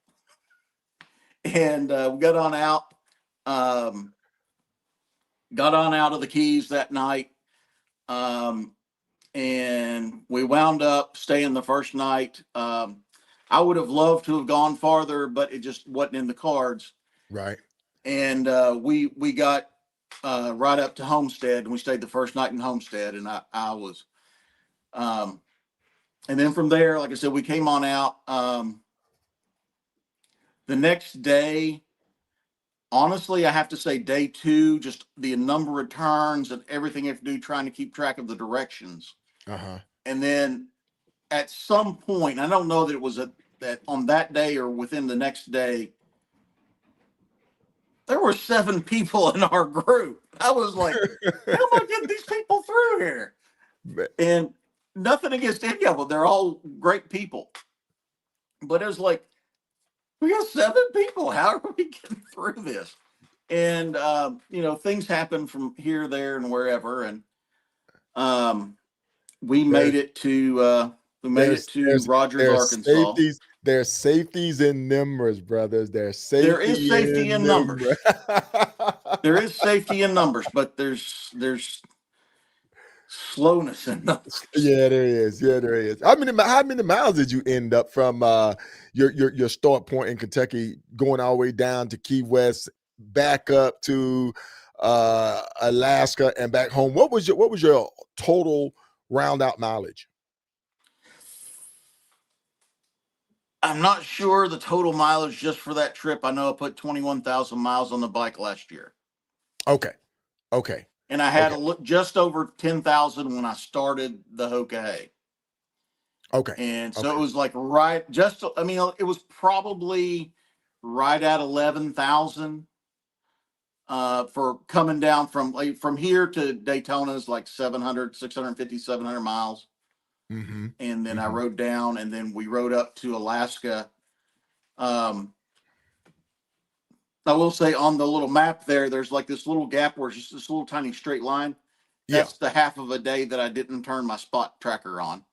And we got on out. Got on out of the Keys that night. And we wound up staying the first night. I would have loved to have gone farther, but it just wasn't in the cards. Right. And we got right up to Homestead, and we stayed the first night in Homestead. And I was, and then from there, like I said, we came on out. The next day, honestly, I have to say day 2, just the number of turns and everything you have to do, trying to keep track of the directions. Uh-huh. And then at some point, I don't know that it was that on that day or within the next day, there were 7 people in our group. I was like, how am I getting these people through here? And nothing against any of them. They're all great people. But it was like, we got 7 people. How are we getting through this? And, things happen from here, there, and wherever. And we made it to Rogers, Arkansas. There's safeties in numbers, brothers. There is safety in numbers. There is safety in numbers, but there's slowness in numbers. Yeah, there is. How many miles did you end up from your start point in Kentucky, going all the way down to Key West, back up to Alaska, and back home? What was your total round out mileage? I'm not sure the total mileage just for that trip. I know I put 21,000 miles on the bike last year. Okay. And I had just over 10,000 when I started the Hoagy. Okay. And so it was like it was probably right at 11,000 for coming down from here to Daytona is like 650, 700 miles. Mm-hmm. And then I rode down, and then we rode up to Alaska. I will say on the little map there's like this little gap where it's just this little tiny straight line. That's the half of a day that I didn't turn my spot tracker on.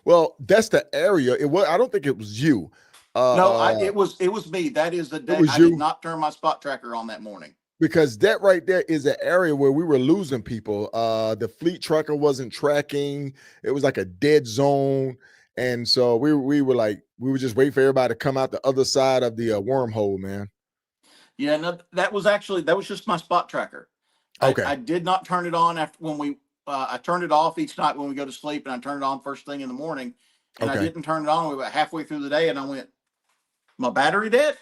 Well, that's the area. I don't think it was you. No, it was me. That is the day I did not turn my spot tracker on that morning. because that right there is an area where we were losing people. The fleet tracker wasn't tracking. It was like a dead zone. And so we were just waiting for everybody to come out the other side of the wormhole, man. Yeah, no, that was just my spot tracker. Okay. I did not turn it on after I turned it off each night when we go to sleep, and I turned it on first thing in the morning, and I didn't turn it on. We were halfway through the day, and I went, my battery dead?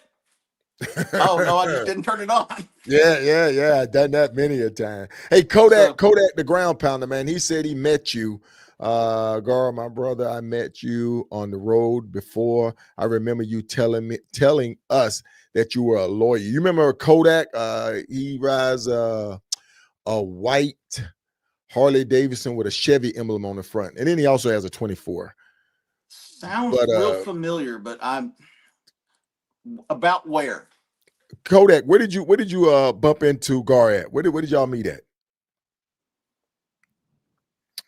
Oh no, I just didn't turn it on. Yeah. I've done that many a time. Hey, Kodak, the ground pounder, man. He said he met you. Gar, my brother, I met you on the road before. I remember you telling us that you were a lawyer. You remember Kodak? He rides a white Harley Davidson with a Chevy emblem on the front, and then he also has a 24. Sounds real familiar, but I'm about where? Kodak, where did you bump into Gar at? Where did y'all meet at?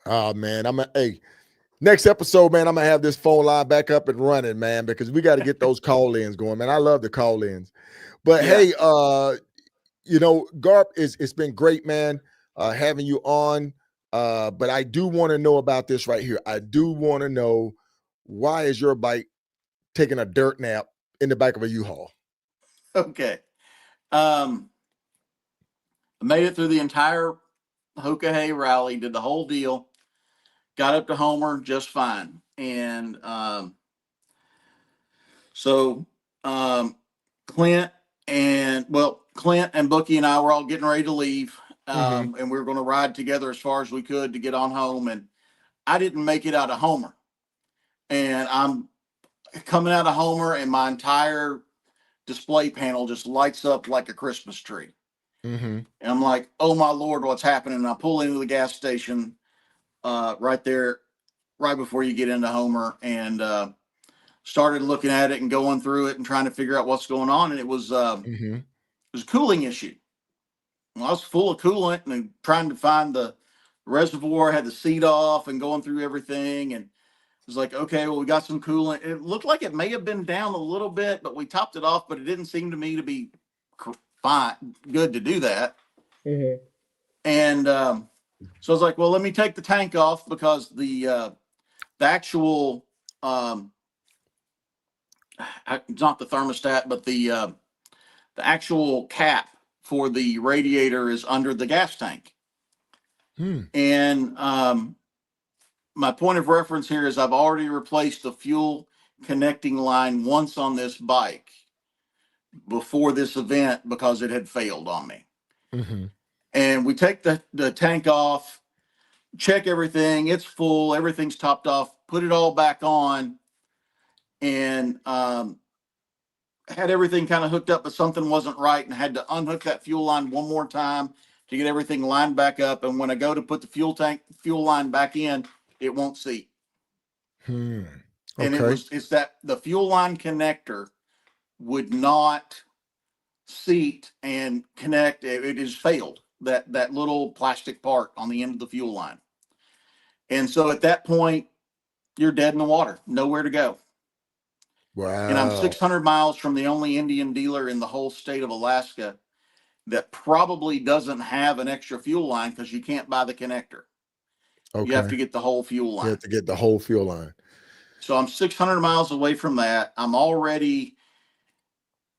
Oh man, next episode, man, I'm gonna have this phone line back up and running, man, because we got to get those call-ins going, man. I love the call-ins. But hey, Garp, it's been great, man, having you on. But I do want to know about this right here. I do want to know, why is your bike taking a dirt nap in the back of a U-Haul? Okay. I made it through the entire Hoagy rally, did the whole deal, got up to Homer just fine. And Clint and Bookie and I were all getting ready to leave. And we were going to ride together as far as we could to get on home. And I didn't make it out of Homer. And I'm coming out of Homer, and my entire display panel just lights up like a Christmas tree. And I'm like, oh my Lord, what's happening? And I pull into the gas station right there, right before you get into Homer, and started looking at it and going through it and trying to figure out what's going on. And it was it was a cooling issue. Well, I was full of coolant and trying to find the reservoir, had the seat off and going through everything. And it was like, okay, well, we got some coolant. It looked like it may have been down a little bit, but we topped it off, but it didn't seem to me to be fine, good to do that. And so I was like, well, let me take the tank off, because the actual it's not the thermostat, but the actual cap for the radiator is under the gas tank. And my point of reference here is I've already replaced the fuel connecting line once on this bike before this event, because it had failed on me. And we take the tank off, check everything, it's full, everything's topped off, put it all back on, and had everything kind of hooked up, but something wasn't right, and had to unhook that fuel line one more time to get everything lined back up. And when I go to put the fuel line back in, it won't seat. And it's that the fuel line connector would not seat and connect. It has failed, that little plastic part on the end of the fuel line. And so at that point, you're dead in the water, nowhere to go. Wow. And I'm 600 miles from the only Indian dealer in the whole state of Alaska that probably doesn't have an extra fuel line, because you can't buy the connector. You have to get the whole fuel line. You have to get the whole fuel line. So I'm 600 miles away from that. I'm already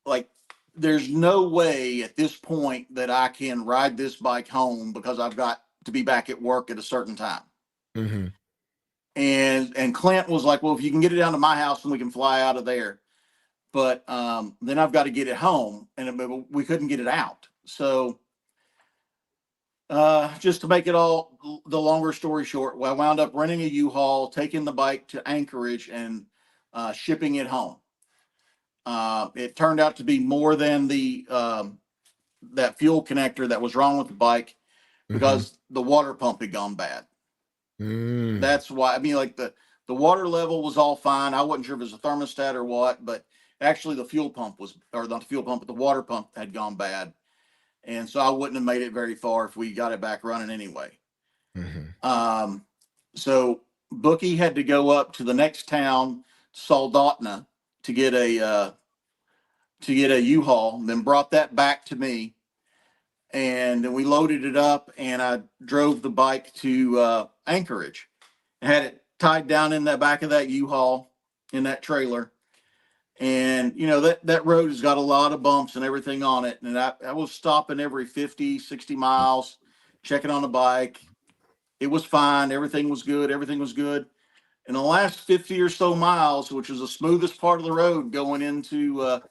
like, there's no way at this point that I can ride this bike home, because I've got to be back at work at a certain time. And Clint was like, well, if you can get it down to my house, and we can fly out of there. But then I've got to get it home, and we couldn't get it out. So just to make it all the longer story short, I wound up renting a U-Haul, taking the bike to Anchorage, and shipping it home. It turned out to be more than that fuel connector that was wrong with the bike, because the water pump had gone bad. That's why. I mean, like the water level was all fine. I wasn't sure if it was a thermostat or what, but actually the fuel pump was, or not the fuel pump, but the water pump had gone bad. And so I wouldn't have made it very far if we got it back running anyway. So Bookie had to go up to the next town, Soldotna, to get a U-Haul, then brought that back to me. And then we loaded it up, and I drove the bike to Anchorage and had it tied down in the back of that U-Haul in that trailer. And, you know, that road has got a lot of bumps and everything on it. And I was stopping every 50, 60 miles, checking on the bike. It was fine. Everything was good. Everything was good. In the last 50 or so miles, which was the smoothest part of the road going into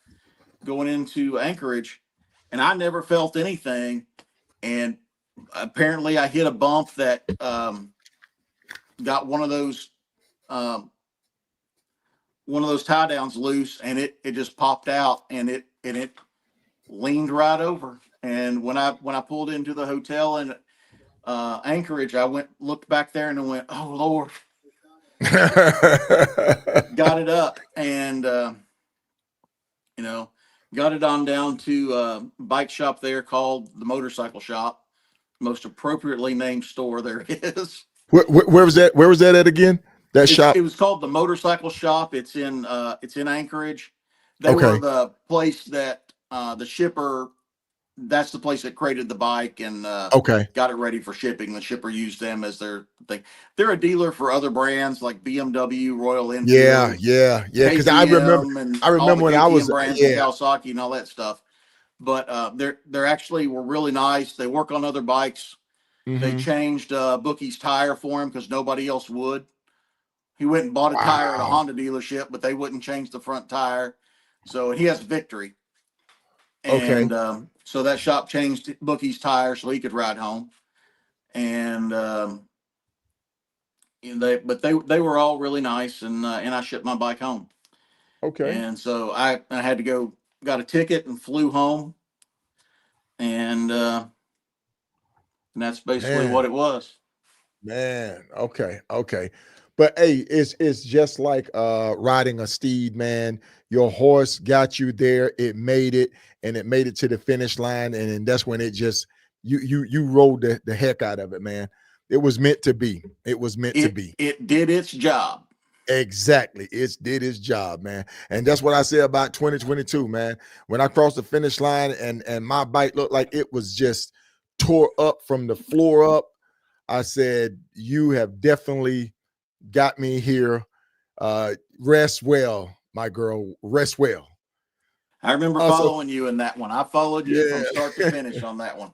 Anchorage, and I never felt anything. And apparently I hit a bump that got um, one of those tie downs loose, and it just popped out, and it leaned right over. And when I pulled into the hotel in Anchorage, I looked back there and I went, "Oh Lord!" Got it up, and you know, got it on down to a bike shop there called the Motorcycle Shop, most appropriately named store there is. Where was that? Where was that at again? That shop? It was called the Motorcycle Shop. It's in Anchorage. They Okay. were the place that the shipper. That's the place that created the bike and Okay. got it ready for shipping. The shipper used them as their thing. They're a dealer for other brands like BMW, Royal Enfield, Yeah. Because KTM, and I all the remember when I KTM was brands and Kawasaki and all that stuff. But they're actually were really nice. They work on other bikes. They Mhm. changed Bookie's tire for him because nobody else would. He went and bought a tire at a Wow. Honda dealership, but they wouldn't change the front tire. So he has Victory. Okay. And so that shop changed Bookie's tire so he could ride home. And they were all really nice, and I shipped my bike home. Okay. And so I had to go, got a ticket and flew home, and that's basically Man. what it was. Man, okay. But hey, it's just like riding a steed, man. Your horse got you there, it made it, and it made it to the finish line, and then that's when it just you rode the heck out of it, man. It was meant to be. It was meant to be. It did its job. Exactly. It did its job, man. And that's what I say about 2022, man. When I crossed the finish line and my bike looked like it was just tore up from the floor up, I said, you have definitely got me here. Rest well, my girl. Rest well. I remember Also, following you in that one. I followed you from start to yeah. finish on that one.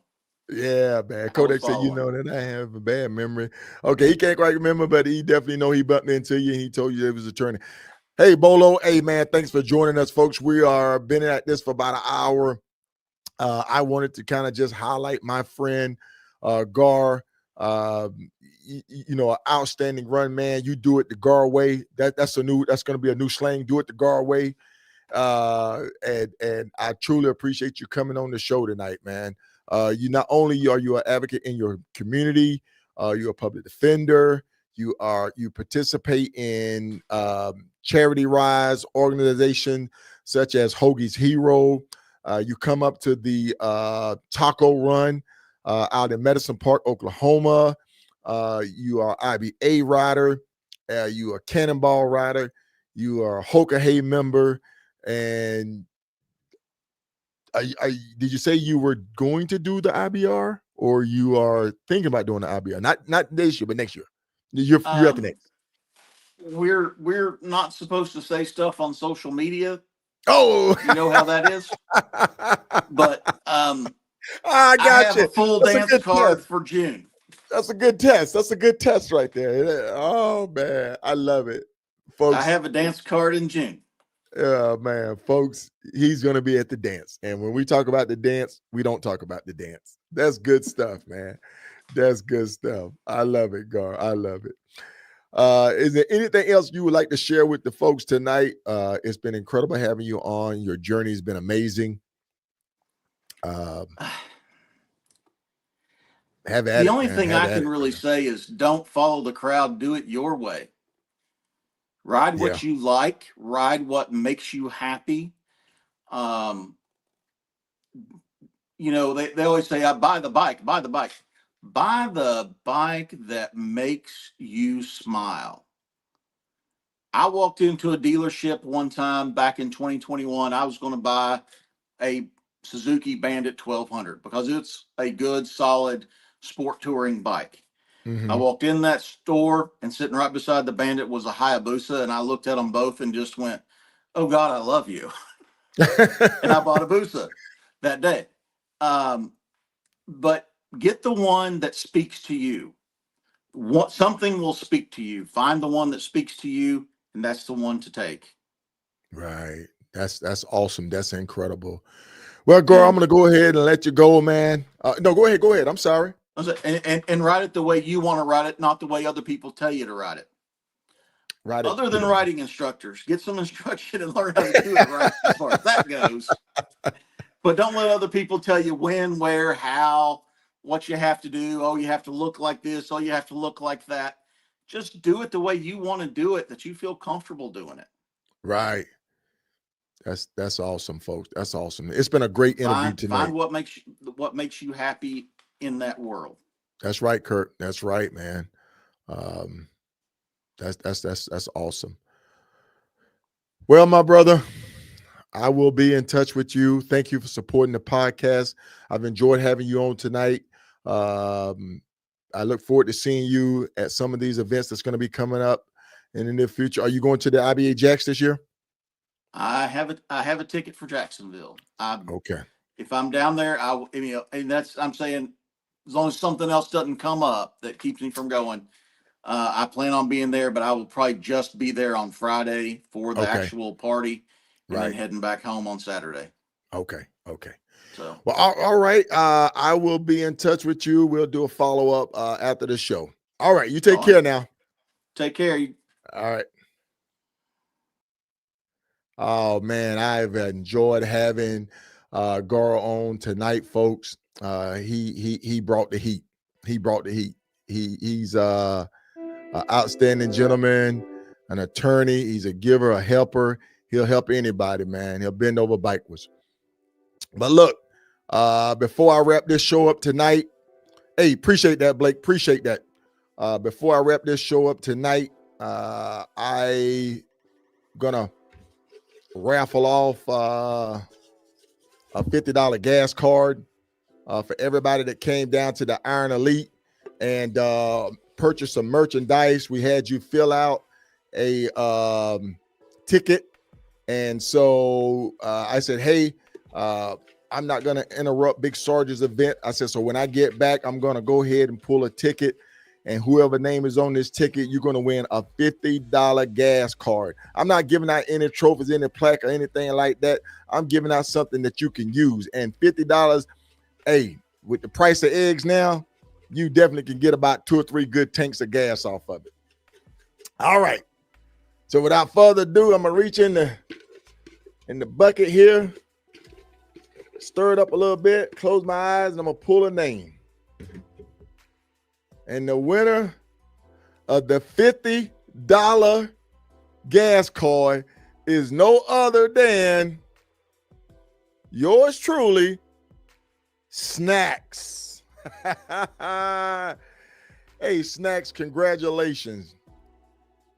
Yeah, man. I was Kodak said, you following. know that I have a bad memory. Okay, he can't quite remember, but he definitely know he bumped into you and he told you it was a turning. Hey, Bolo. Hey, man, thanks for joining us, folks. We are been at this for about an hour. I wanted to kind of just highlight my friend, Gar. You know, an outstanding run, man. You do it the Gar way. That's going to be a new slang. Do it the Gar way. And I truly appreciate you coming on the show tonight, man. You not only are you an advocate in your community, you're a public defender. You participate in charity rides, organization such as Hoagy's Hero. You come up to the taco run out in Medicine Park, Oklahoma. You are IBA rider. You are a Cannonball rider. You are a Hoagy member. And did you say you were going to do the IBR, or you are thinking about doing the IBR? Not this year, but next year. You're at the next. We're not supposed to say stuff on social media. Oh, you know how that is. But I got have you. a full That's dance card for June. That's a good test. That's a good test right there. Oh man, I love it, folks. I have a dance card in June. Yeah, man, folks, he's going to be at the dance. And when we talk about the dance, we don't talk about the dance. That's good stuff, man. That's good stuff. I love it, Gar. I love it. Is there anything else you would like to share with the folks tonight? It's been incredible having you on. Your journey has been amazing. The only thing I can really say is don't follow the crowd. Do it your way. Ride what you like. Ride what makes you happy. You know, they always say, I buy the bike, buy the bike. Buy the bike that makes you smile. I walked into a dealership one time back in 2021. I was going to buy a Suzuki Bandit 1200 because it's a good, solid sport touring bike. I walked in that store and sitting right beside the Bandit was a Hayabusa, and I looked at them both and just went, "Oh God, I love you." And I bought a Busa that day. But get the one that speaks to you. What something will speak to you. Find the one that speaks to you, and that's the one to take. Right. That's awesome. That's incredible. Well, girl, I'm And gonna go ahead and let you go, man. No, go ahead. Go ahead. I'm sorry. and write it the way you want to write it, not the way other people tell you to write it. Write it. Other than writing instructors, get some instruction and learn how to do it right as far as that goes. But don't let other people tell you when, where, how, what you have to do. Oh, you have to look like this. Oh, you have to look like that. Just do it the way you want to do it, that you feel comfortable doing it. Right. That's awesome, folks. That's awesome. It's been a great interview tonight. Find what makes you happy in that world. That's right, Kurt. That's right, man. Um, that's awesome. Well, my brother, I will be in touch with you. Thank you for supporting the podcast. I've enjoyed having you on tonight. I look forward to seeing you at some of these events that's going to be coming up in the near future. Are you going to the IBA Jacks this year? I have a ticket for Jacksonville. Okay. If I'm down there, and that's I'm saying, as long as something else doesn't come up that keeps me from going, I plan on being there. But I will probably just be there on Friday for the Okay. actual party, and then Right. heading back home on Saturday. Okay. Okay. So, Well, all right. I will be in touch with you. We'll do a follow-up after the show. All right. You take all right. care now. Take care. All right. Oh man, I've enjoyed having Garo on tonight, folks. He brought the heat. He brought the heat. He's an outstanding gentleman, an attorney. He's a giver, a helper. He'll help anybody, man. He'll bend over backwards. But look, before I wrap this show up tonight, hey, appreciate that, Blake. Appreciate that. Before I wrap this show up tonight, I gonna raffle off a $50 gas card for everybody that came down to the Iron Elite and purchase some merchandise. We had you fill out a ticket. And so I said, hey, I'm not going to interrupt Big Sarge's event. I said, so when I get back, I'm going to go ahead and pull a ticket. And whoever name is on this ticket, you're going to win a $50 gas card. I'm not giving out any trophies, any plaque, or anything like that. I'm giving out something that you can use. And $50, hey, with the price of eggs now, you definitely can get about 2 or 3 good tanks of gas off of it. All right. So without further ado, I'm going to reach in the bucket here, stir it up a little bit, close my eyes, and I'm going to pull a name. And the winner of the $50 gas card is no other than yours truly, Snacks. Hey, Snacks, congratulations.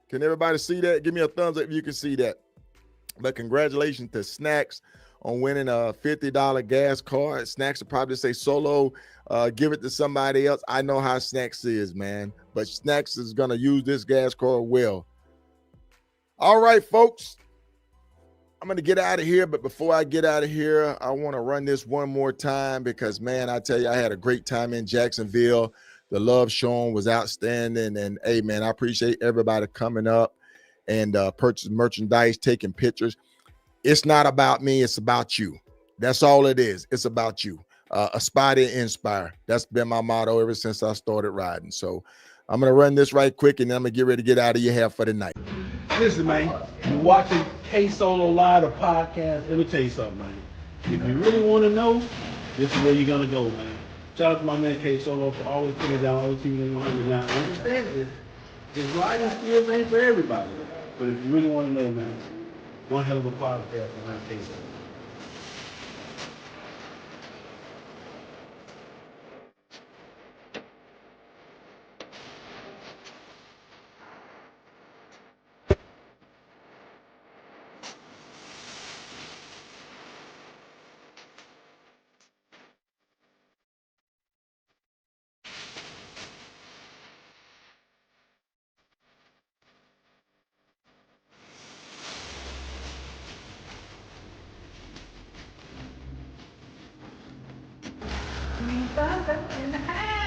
Can everybody see that? Give me a thumbs up if you can see that. But congratulations to Snacks on winning a $50 gas card. Snacks will probably say, Solo, give it to somebody else. I know how Snacks is, man. But Snacks is going to use this gas card well. All right, folks. I'm going to get out of here. But before I get out of here, I want to run this one more time because, man, I tell you, I had a great time in Jacksonville. The love shown was outstanding. And, hey, man, I appreciate everybody coming up and purchasing merchandise, taking pictures. It's not about me. It's about you. That's all it is. It's about you. Aspire to inspire. That's been my motto ever since I started riding. So I'm going to run this right quick, and then I'm going to get ready to get out of your hair for the night. Listen, man, you're watching K-Solo Live, the podcast. Let me tell you something, man. If you really want to know, this is where you're going to go, man. Shout out to my man K-Solo for always putting it down, always keeping it 100 down. Understand this. This riding skills ain't for everybody. But if you really want to know, man, one hell of a podcast, man, K-Solo. Me brother in the house.